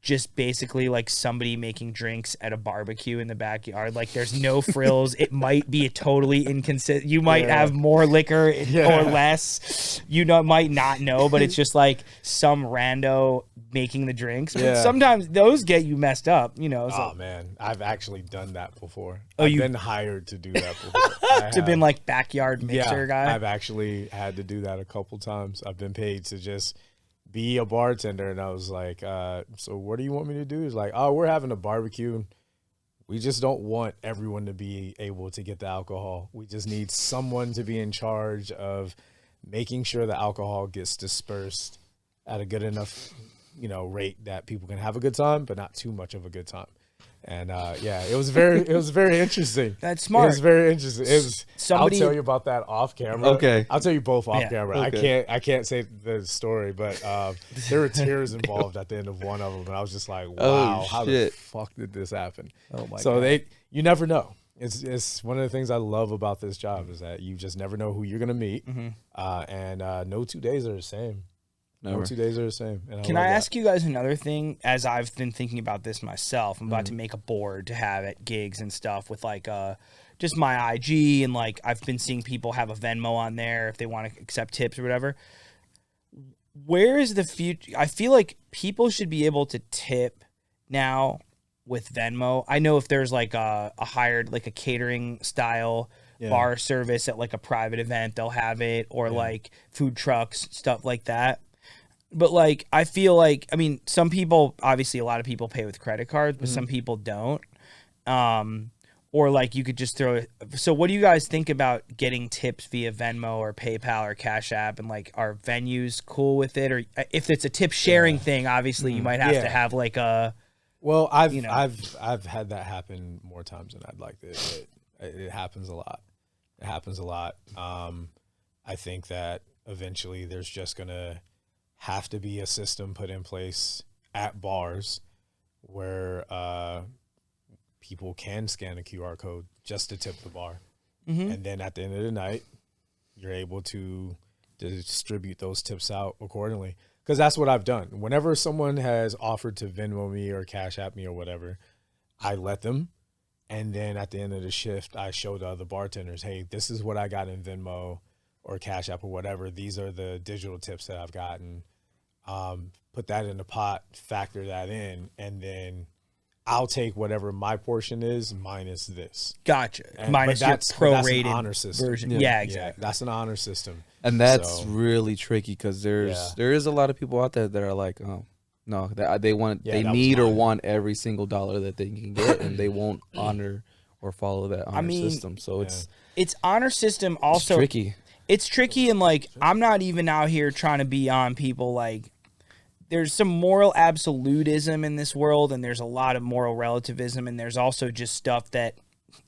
just basically like somebody making drinks at a barbecue in the backyard. Like there's no frills. It might be a totally inconsistent. You might have more liquor or less. You might not know, but it's just like some rando making the drinks. But sometimes those get you messed up, you know. So. Oh man, I've actually done that before. Oh, I've been hired to do that before. To been like backyard mixer guy. I've actually had to do that a couple times. I've been paid to just be a bartender, and I was like, so what do you want me to do? It's like, oh, we're having a barbecue. We just don't want everyone to be able to get the alcohol. We just need someone to be in charge of making sure the alcohol gets dispersed at a good enough, you know, rate that people can have a good time, but not too much of a good time. And it was very interesting. That's smart. It was very interesting. It was. Somebody- I'll tell you about that off camera. Okay. I'll tell you both off Yeah. camera. Okay. I can't say the story, but there were tears involved at the end of one of them, and I was just like, wow, how the shit. fuck did this happen? Oh my So God. you never know. It's one of the things I love about this job is that you just never know who you're gonna meet, and no 2 days are the same. Never. No 2 days are the same. And Can love I that. ask you guys another thing? As I've been thinking about this myself, I'm about to make a board to have at gigs and stuff with like just my IG, and like I've been seeing people have a Venmo on there if they want to accept tips or whatever. Where is the future? I feel like people should be able to tip now with Venmo. I know if there's like a hired, like a catering style bar service at like a private event, they'll have it, or like food trucks, stuff like that. But like, I feel like, I mean, some people, obviously a lot of people pay with credit cards, but some people don't. Or like you could just throw it. So what do you guys think about getting tips via Venmo or PayPal or Cash App? And like, are venues cool with it? Or if it's a tip sharing thing, obviously you might have to have like a. Well, I've had that happen more times than I'd like to admit. It happens a lot. It happens a lot. I think that eventually there's just gonna have to be a system put in place at bars where people can scan a QR code just to tip the bar. And then at the end of the night, you're able to distribute those tips out accordingly. Because that's what I've done. Whenever someone has offered to Venmo me or Cash App me or whatever, I let them. And then at the end of the shift, I show the other bartenders, hey, this is what I got in Venmo or Cash App or whatever. These are the digital tips that I've gotten. Put that in the pot, factor that in, and then I'll take whatever my portion is minus this. Gotcha. And, Minus but your that's an prorated honor system. version. Yeah. Yeah, exactly. That's an honor system. And that's So- really tricky because there is a lot of people out there that are like, oh, no, they want, Yeah, they that was need or mine. want every single dollar that they can get, and they won't honor or follow that honor system. So It's honor system also. it's tricky. It's tricky, and like I'm not even out here trying to be on people. Like there's some moral absolutism in this world, and there's a lot of moral relativism, and there's also just stuff that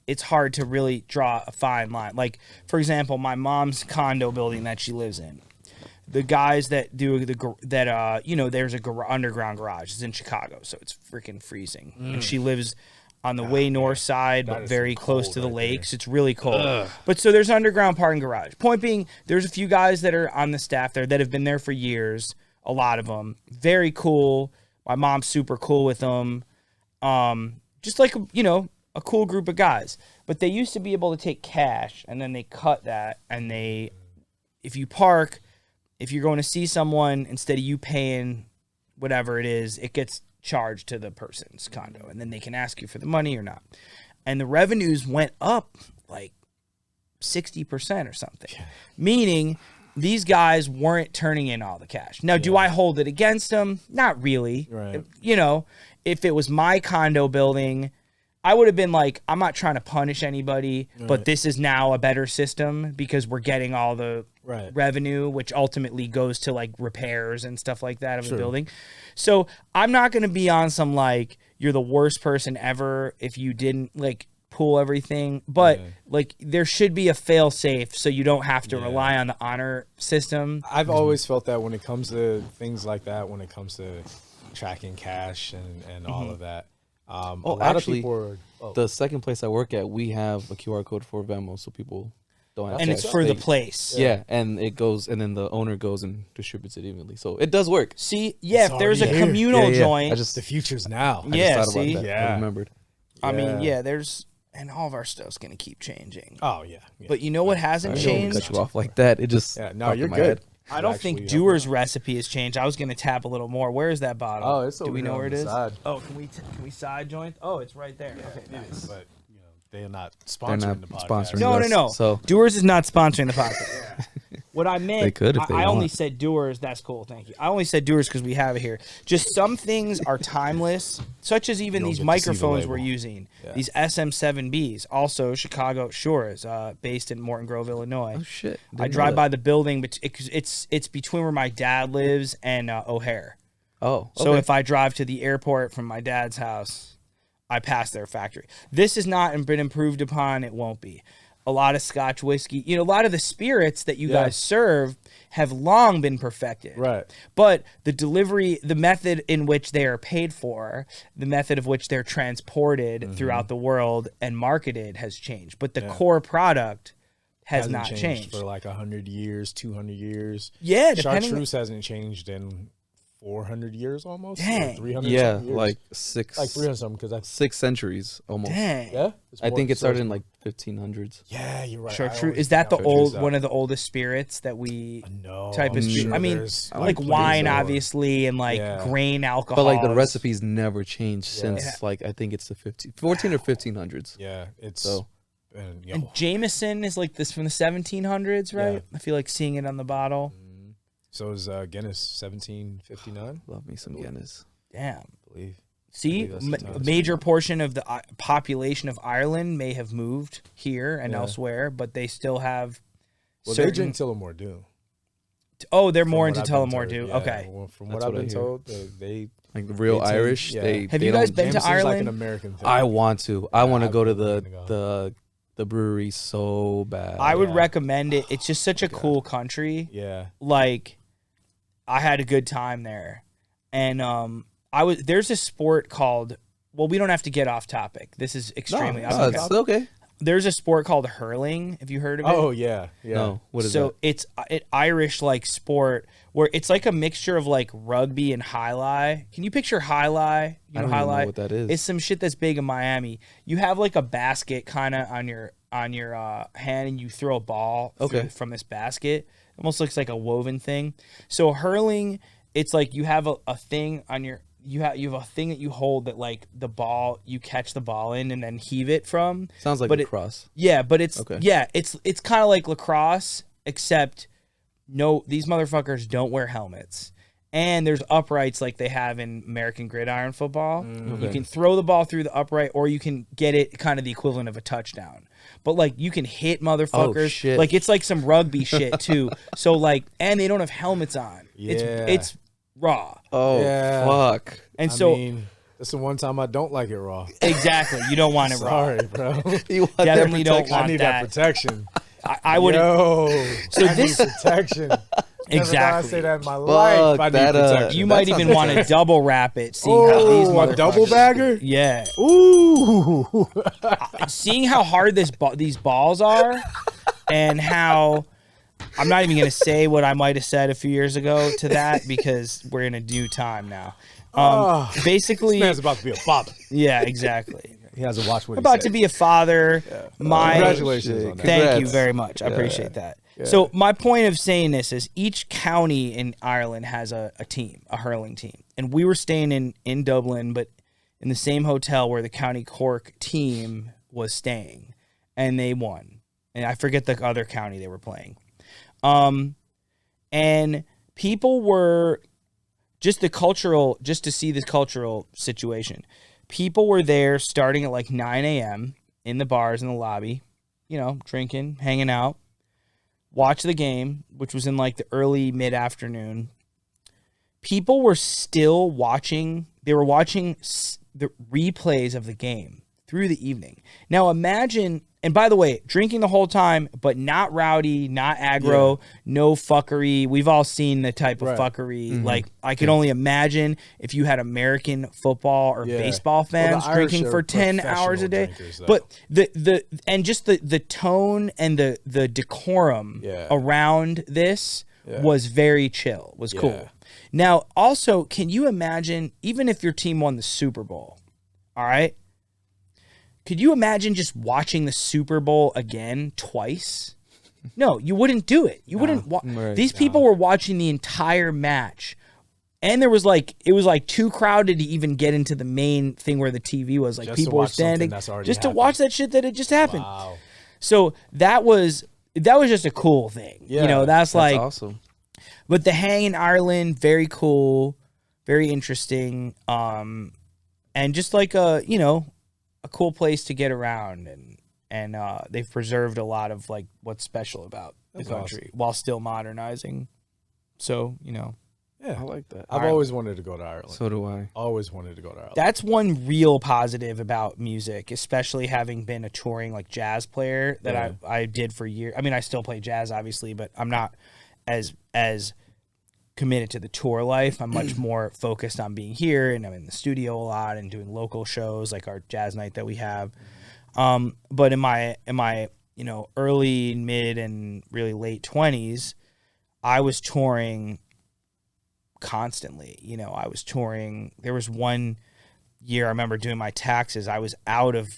it's hard to really draw a fine line. Like for example, my mom's condo building that she lives in. The guys that do there's a underground garage. It's in Chicago, so it's freaking freezing. And she lives on the way north side, but is very some close cold to the right lakes. It's really cold. But so there's underground parking garage. Point being, there's a few guys that are on the staff there that have been there for years. A lot of them. Very cool. My mom's super cool with them. Just like, a cool group of guys. But they used to be able to take cash, and then they cut that, and if you park, if you're going to see someone, instead of you paying whatever it is, it gets charged to the person's condo, and then they can ask you for the money or not. And the revenues went up like 60% or something, meaning these guys weren't turning in all the cash. Now, do I hold it against them? Not really. Right. If it was my condo building, I would have been like, I'm not trying to punish anybody, but this is now a better system because we're getting all the revenue, which ultimately goes to like repairs and stuff like that of the building. So I'm not going to be on some like, you're the worst person ever if you didn't like pool everything, but like there should be a fail safe so you don't have to rely on the honor system. I've always felt that when it comes to things like that, when it comes to tracking cash and all of that. A lot of people are, the second place I work at, we have a QR code for Venmo, so people don't have and to it's for the place. Yeah, and it goes, and then the owner goes and distributes it evenly. So it does work. See, if there's a communal joint, I just the future's now. I just thought about that. I remembered. I mean, there's, and all of our stuff's gonna keep changing. Oh yeah. But you know what hasn't changed? Cut you off like that. It just no, you're good. I don't think Dewar's recipe has changed. I was gonna tap a little more. Where is that bottle? Oh, it's over. Do we know where it is? Side. Oh, can we side joint? Oh, it's right there. Okay, nice. But they're not sponsoring the podcast. No. So Dewar's is not sponsoring the podcast. What I meant, they could if they I only want. said Dewar's. That's cool. Thank you. I only said Dewar's because we have it here. Just some things are timeless, such as even these microphones we're using. These SM7Bs, also Chicago Shores, based in Morton Grove, Illinois. Oh shit! I drive by the building, but it's between where my dad lives and O'Hare. Oh, okay. So if I drive to the airport from my dad's house, I pass their factory. This has not been improved upon. It won't be. A lot of Scotch whiskey, a lot of the spirits that you guys serve have long been perfected. Right. But the delivery, the method in which they are paid for, the method of which they're transported throughout the world and marketed has changed. But the core product hasn't not changed for like 100 years, 200 years. Yeah, Chartreuse hasn't changed in 400 years almost. Dang. 300 yeah, years. like 300 something because that's 6 centuries almost. Dang. yeah. I think it started in like 1500s. Yeah, you're right. Chartreuse, is that the one of the oldest spirits that we type of spirit? Sure I mean, like wine, obviously, and like grain alcohol. But like the recipes never changed since like I think it's the 14 or 1500s. Yeah, it's so. And Jameson is like this from the 1700s, right? I feel like seeing it on the bottle. So is Guinness 1759? Love me some Guinness. Damn. I believe. See, a major portion of the population of Ireland may have moved here and elsewhere, but they still have. Well, they drink Tullamore Dew. Oh, they're more into Tullamore Dew. Yeah, okay. Well, from what I've been told, they like the real Irish. Yeah. Have you guys been to Ireland? Like an American thing. I want to. I want to go to the brewery so bad. I would recommend it. It's just such a cool country. Yeah. Like, I had a good time there, and there's a sport called. Well, we don't have to get off topic. This is extremely. It's okay. There's a sport called hurling. Have you heard of it? Oh yeah. No, what is so that? it's an Irish like sport where it's like a mixture of like rugby and highlight. Can you picture highlight? I don't even know what that is. It's some shit that's big in Miami. You have like a basket kind of on your hand, and you throw a ball from this basket. It almost looks like a woven thing. So hurling, it's like you have a thing on your. You have a thing that you hold that like the ball, you catch the ball in and then heave it from. Sounds like lacrosse. But it's it's kind of like lacrosse, except these motherfuckers don't wear helmets. And there's uprights like they have in American gridiron football. You can throw the ball through the upright, or you can get it kind of the equivalent of a touchdown. But like you can hit motherfuckers. Oh, shit. Like it's like some rugby shit too. So like, and they don't have helmets on. Yeah. It's raw. Oh, fuck. And I so mean, that's the one time I don't like it raw. Exactly. You don't want it raw. Sorry, bro. Definitely don't want I need that protection. I would. So I need protection. Exactly. Never thought I say that in my life. I need protection. You might even want to double wrap it. Seeing how these a double bagger? Yeah. Ooh. Seeing how hard these balls are, and how I'm not even going to say what I might have said a few years ago to that because we're in a new time now. Basically, this man's about to be a father. Yeah, exactly. He hasn't watched what about to be a father. Yeah. Congratulations on that. Thank you very much. I appreciate that. Yeah. So my point of saying this is each county in Ireland has a team, a hurling team. And we were staying in Dublin, but in the same hotel where the County Cork team was staying. And they won. And I forget the other county they were playing. And people were just to see the cultural situation. people were there starting at like 9 a.m. in the bars in the lobby, you know, drinking, hanging out, watch the game, which was in like the early mid-afternoon. People were still watching. They were watching the replays of the game through the evening. Now imagine, and by the way, drinking the whole time, but not rowdy, not aggro, no fuckery. We've all seen the type of fuckery. Like, I can only imagine if you had American football or baseball fans drinking for 10 hours a day. But the tone and the decorum around this was very chill, was cool. Now, also, can you imagine, even if your team won the Super Bowl, all right? Could you imagine just watching the Super Bowl again twice? No, you wouldn't do it. You wouldn't. These people were watching the entire match, and it was like too crowded to even get into the main thing where the TV was. Like, people were standing just to watch that shit that had just happened. Wow. So that was just a cool thing. Yeah, you know, that's like awesome. But the hang in Ireland, very cool, very interesting, and just like a cool place to get around, and they've preserved a lot of like what's special about the country while still modernizing. So, you know, I like that. I've always wanted to go to Ireland. So do I. Always wanted to go to Ireland. That's one real positive about music, especially having been a touring like jazz player that I did for years. I mean, I still play jazz, obviously, but I'm not as committed to the tour life. I'm much more focused on being here, and I'm in the studio a lot and doing local shows like our jazz night that we have. But in my early, mid, and really late 20s, I was touring constantly. You know, I was touring. There was one year I remember doing my taxes. I was out of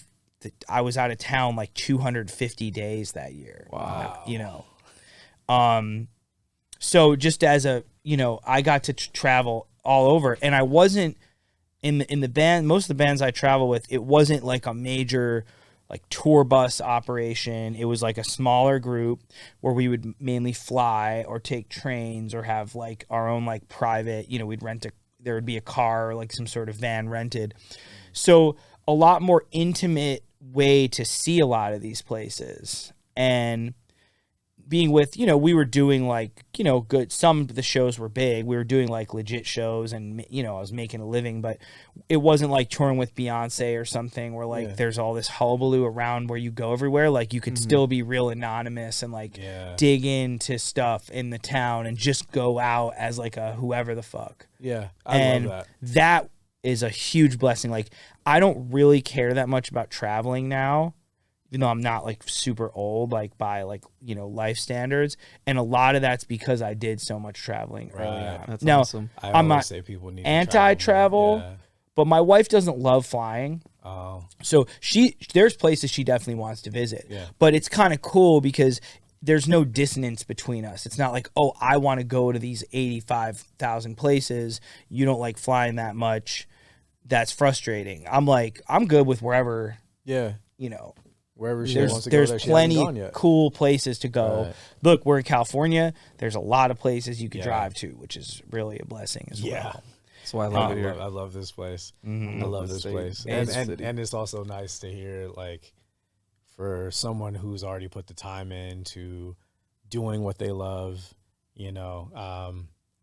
town like 250 days that year. Wow. You know, so just as a, I got to travel all over, and I wasn't in the band. Most of the bands I travel with, it wasn't like a major like tour bus operation. It was like a smaller group where we would mainly fly or take trains or have like our own like private, we'd there would be a car or like some sort of van rented. So a lot more intimate way to see a lot of these places. And being with, we were doing like, good. Some of the shows were big. We were doing like legit shows, and, I was making a living, but it wasn't like touring with Beyonce or something where like there's all this hullabaloo around where you go everywhere. Like, you could still be real anonymous and like dig into stuff in the town and just go out as like a whoever the fuck. Yeah. I love that. That is a huge blessing. Like, I don't really care that much about traveling now, even though I'm not like super old, like by like, life standards. And a lot of that's because I did so much traveling early on. That's now, awesome. I'm not say people need anti-travel, but my wife doesn't love flying. Oh. So there's places she definitely wants to visit. Yeah. But it's kind of cool because there's no dissonance between us. It's not like, oh, I want to go to these 85,000 places. You don't like flying that much. That's frustrating. I'm like, I'm good with wherever. Yeah. Wherever she wants to go, there's plenty cool places to go. Right. Look, we're in California. There's a lot of places you can drive to, which is really a blessing as well. That's why I love it here. I love this place. Mm-hmm. I love this place. And it's also nice to hear, like, for someone who's already put the time into doing what they love,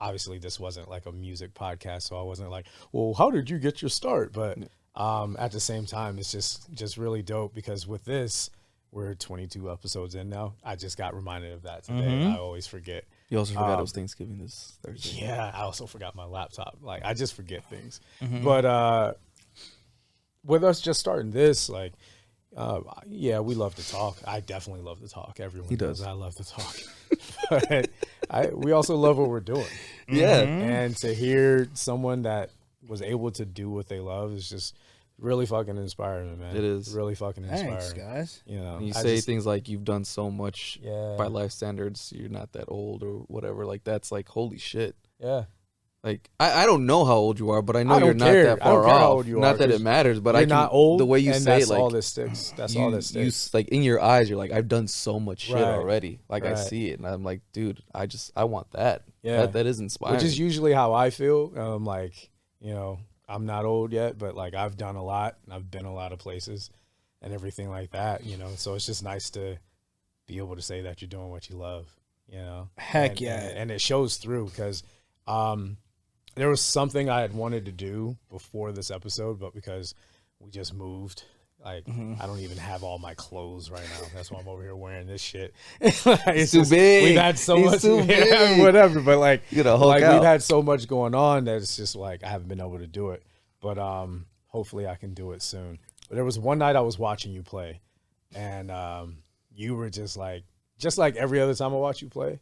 obviously this wasn't like a music podcast, so I wasn't like, well, how did you get your start? But at the same time, it's just really dope because with this, we're 22 episodes in now. I just got reminded of that today. Mm-hmm. I always forget. You also forgot it was Thanksgiving this Thursday. Yeah, I also forgot my laptop. Like, I just forget things. Mm-hmm. But with us just starting this, like, we love to talk. I definitely love to talk. Everyone does. I love to talk. But we also love what we're doing. Yeah. And to hear someone that was able to do what they love is just really fucking inspiring, man. It is. Really fucking inspiring. Thanks, guys. You say things like you've done so much by life standards, you're not that old or whatever. Like, that's like, holy shit. Yeah. Like, I don't know how old you are, but I know I don't you're not care. that I don't far care how off. old you Not are, that it matters, but you're not old. The way you and say that's like all that sticks. That's all that sticks. Like, in your eyes, you're like, I've done so much shit Right. already. Like, I Right. see it, and I'm like, dude, I want that. Yeah. That is inspiring. Which is usually how I feel. Like, I'm not old yet, but like I've done a lot and I've been a lot of places and everything like that, you know. So it's just nice to be able to say that you're doing what you love, you know. Heck yeah. And it shows through because there was something I had wanted to do before this episode, but because we just moved, like I don't even have all my clothes right now. That's why I'm over here wearing this shit. It's too big. We've had so much, too big. whatever. But like, You gotta Hulk like out. we've had so much going on that it's just like I haven't been able to do it. But hopefully I can do it soon. But there was one night I was watching you play, and you were just like every other time I watch you play,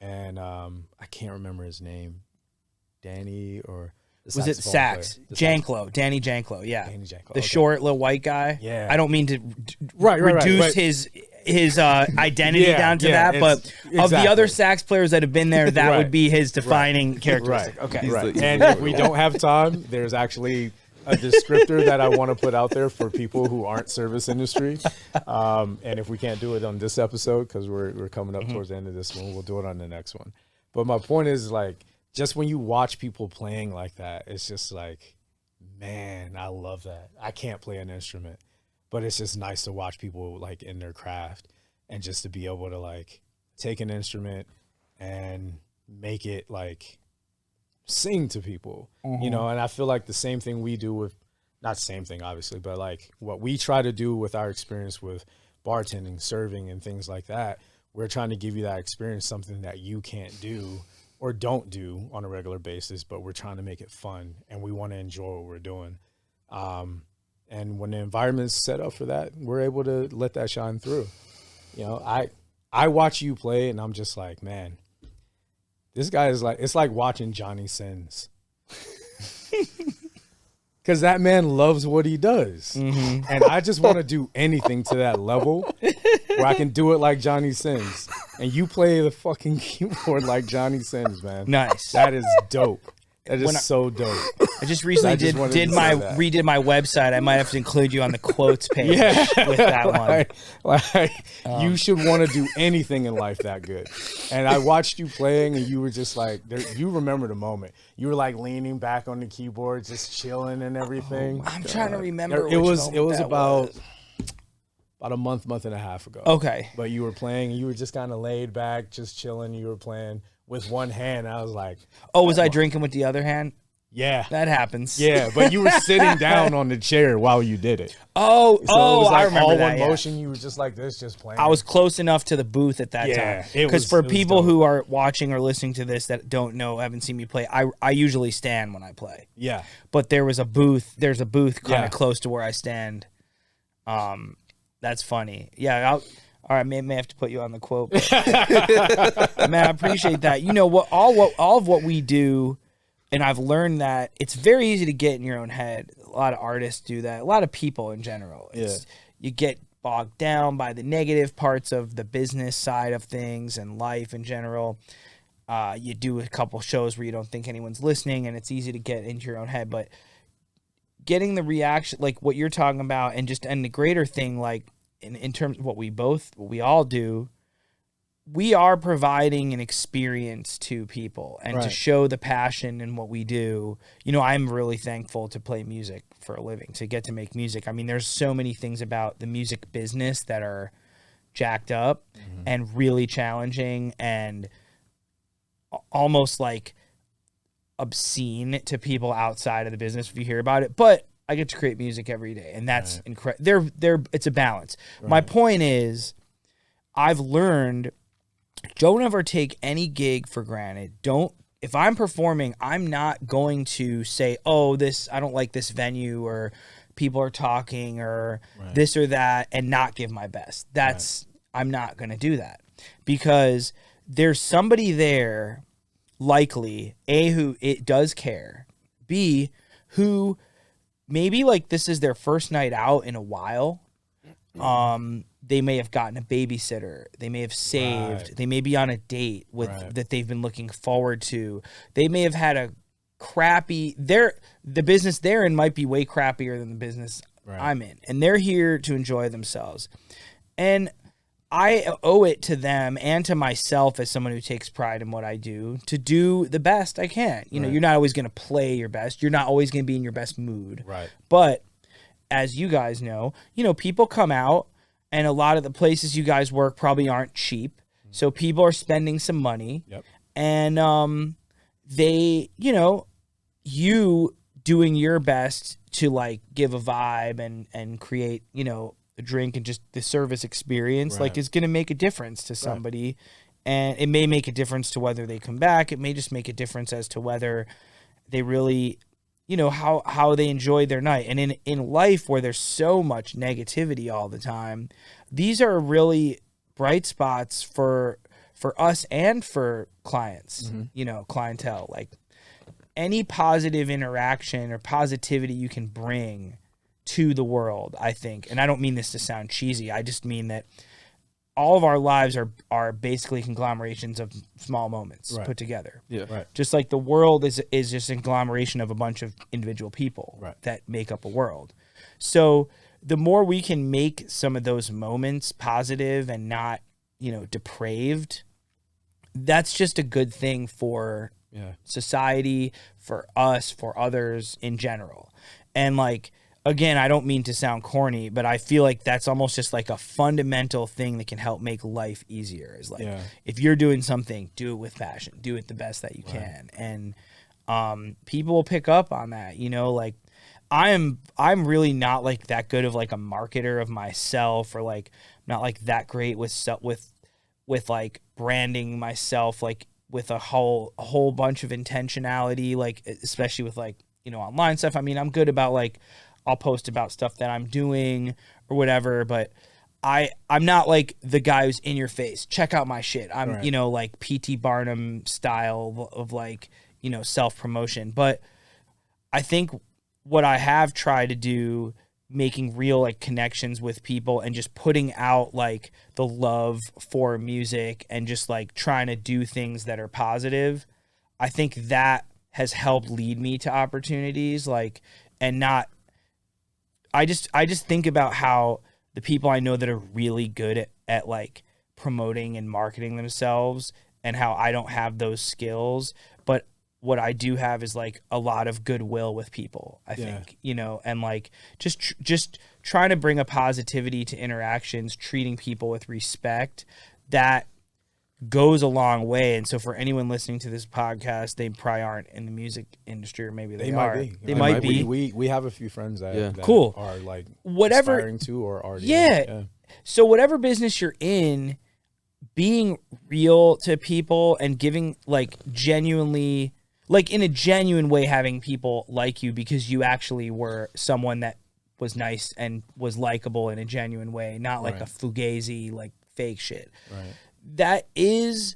and I can't remember his name, Danny or. Was it Sax? Janklow, Danny Janklow, yeah. Danny Janklow, the okay. short little white guy. Yeah. I don't mean to Right, reduce but- his identity Yeah, down to yeah, that, but it's- of the exactly. other sax players that have been there, that Right. would be his defining characteristic. Right. Okay. Right. the- And if we don't have time, there's actually a descriptor that I want to put out there for people who aren't service industry. And if we can't do it on this episode, because we're coming up towards the end of this one, we'll do it on the next one. But my point is, like, just when you watch people playing like that, it's just like, man, I love that. I can't play an instrument, but it's just nice to watch people like in their craft and just to be able to like take an instrument and make it like sing to people, you know. And I feel like the same thing we do with, not same thing obviously, but like what we try to do with our experience with bartending, serving, and things like that, we're trying to give you that experience, something that you can't do or don't do on a regular basis, but we're trying to make it fun and we want to enjoy what we're doing. And when the environment's set up for that, we're able to let that shine through. You know, I watch you play and I'm just like, man, this guy is like, it's like watching Johnny Sins. Because that man loves what he does. And I just want to do anything to that level where I can do it like Johnny Sins. And you play the fucking keyboard like Johnny Sins, man. Nice. That is dope. That is so dope. I just recently I just wanted to say that. redid my website. I might have to include you on the quotes page with that one. Like you should want to do anything in life that good. And I watched you playing, and you were just like, you remember the moment. You were like leaning back on the keyboard, just chilling and everything. I'm trying to remember. It which was moment that about was. a month and a half ago. Okay. But you were playing, and you were just kind of laid back, just chilling. You were playing with one hand. I was like, Oh, was I drinking with the other hand? yeah. That happens. Yeah, but you were sitting down on the chair while you did it. Oh, So it was like I remember all that. one yeah. motion. You were just like this, just playing. I was close enough to the booth at that Yeah, time. it Because was- for it was people dope. who are watching or listening to this that don't know, haven't seen me play, I usually stand when I play. Yeah. But there's a booth kind Yeah. of close to where I stand. That's funny. Yeah, all right, may have to put you on the quote. Man, I appreciate that. You know what? All of what we do, and I've learned that it's very easy to get in your own head. A lot of artists do that. A lot of people in general. You get bogged down by the negative parts of the business side of things and life in general. You do a couple shows where you don't think anyone's listening, and it's easy to get into your own head. But getting the reaction, like what you're talking about, and the greater thing, like in terms of what we all do, we are providing an experience to people and to Right. show the passion in what we do. You know, I'm really thankful to play music for a living, to get to make music. I mean, there's so many things about the music business that are jacked up and really challenging and almost like obscene to people outside of the business if you hear about it. But I get to create music every day, and that's incredible. It's a balance. My point is, I've learned, don't ever take any gig for granted. If I'm performing, I'm not going to say, oh, I don't like this venue, or people are talking, or this or that, and not give my best. I'm not going to do that, because there's somebody there, likely, A, who it does care, B, who maybe like this is their first night out in a while. They may have gotten a babysitter. They may have saved. Right. They may be on a date that they've been looking forward to. They may have had a crappy. The business they're in might be way crappier than the business I'm in, and they're here to enjoy themselves. And I owe it to them and to myself as someone who takes pride in what I do to do the best I can. You know, Right. you're not always going to play your best. You're not always going to be in your best mood. Right. But as you guys know, people come out, and a lot of the places you guys work probably aren't cheap. So people are spending some money. Yep. And they, you doing your best to like give a vibe and create, a drink and just the service experience, Right. like is going to make a difference to somebody. And it may make a difference to whether they come back. It may just make a difference as to whether they really, how they enjoy their night. And in life where there's so much negativity all the time, these are really bright spots for us and for clients, clientele. Like any positive interaction or positivity you can bring to the world, I think, and I don't mean this to sound cheesy, I just mean that all of our lives are basically conglomerations of small moments Right. put together. Yeah. Right. Just like the world is just a conglomeration of a bunch of individual people Right. that make up a world. So the more we can make some of those moments positive and not, depraved, that's just a good thing for Yeah. society, for us, for others in general. And like, again, I don't mean to sound corny, but I feel like that's almost just like a fundamental thing that can help make life easier. Is like, Yeah. if you're doing something, do it with passion, do it the best that you can. And people will pick up on that, like I'm really not like that good of like a marketer of myself, or like not like that great with like branding myself, like with a whole bunch of intentionality, like especially with like, online stuff. I mean, I'm good about like, I'll post about stuff that I'm doing or whatever, but I'm not like the guy who's in your face. Check out my shit. I'm, Right. like P.T. Barnum style of like, self-promotion. But I think what I have tried to do, making real like connections with people and just putting out like the love for music and just like trying to do things that are positive, I think that has helped lead me to opportunities, like, and not, I just think about how the people I know that are really good at like promoting and marketing themselves, and how I don't have those skills, but what I do have is like a lot of goodwill with people, I think, and like just trying to bring a positivity to interactions, treating people with respect, that goes a long way. And so for anyone listening to this podcast, they probably aren't in the music industry, or maybe they might are. be. They I might mean, be. We have a few friends that Cool. are like Whatever. aspiring to or already. Yeah. So whatever business you're in, being real to people and giving like genuinely, like in a genuine way, having people like you because you actually were someone that was nice and was likable in a genuine way, not like Right. a fugazi, like fake shit. Right. That is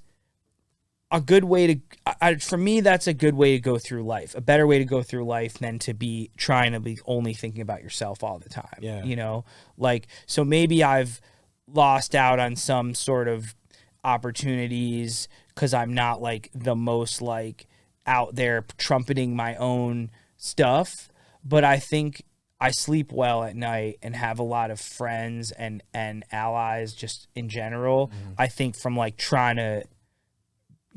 a good way to, for me, that's a good way to go through life. A better way to go through life than to be trying to be only thinking about yourself all the time. Yeah. Like, so maybe I've lost out on some sort of opportunities because I'm not like the most like out there trumpeting my own stuff, but I think I sleep well at night and have a lot of friends and allies just in general. Mm-hmm. I think from like trying to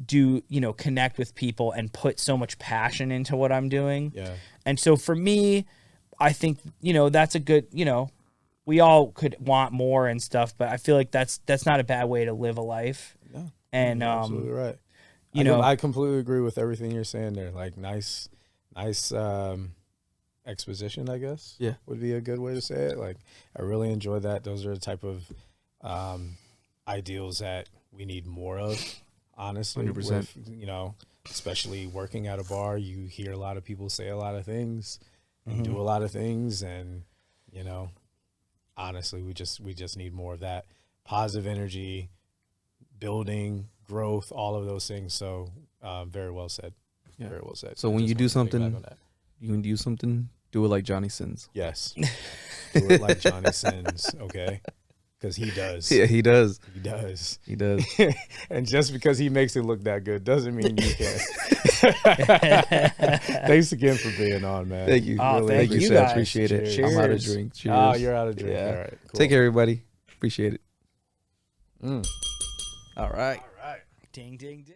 do, connect with people and put so much passion into what I'm doing. Yeah. And so for me, I think, that's a good, we all could want more and stuff, but I feel like that's not a bad way to live a life. No, And, you're absolutely right. I completely agree with everything you're saying there. Like nice exposition, I guess. Yeah. Would be a good way to say it. Like, I really enjoy that. Those are the type of ideals that we need more of, honestly. 100%. With, especially working at a bar, you hear a lot of people say a lot of things, and do a lot of things, and, honestly, we just need more of that positive energy, building, growth, all of those things. So, very well said. Yeah. Very well said. So when Just you do wanted to piggyback something, on that. you can do something, do it like Johnny Sins. Yes. Do it like Johnny Sins, okay? Because he does. Yeah, he does. He does. He does. And just because he makes it look that good doesn't mean you can. Thanks again for being on, man. Thank you. Oh, Really thank you appreciate it. guys. Appreciate it. Cheers. I'm out of Cheers. drink. Cheers. Oh, you're out of drink. Yeah. All right. Cool. Take care, everybody. Appreciate it. All right. Ding, ding, ding.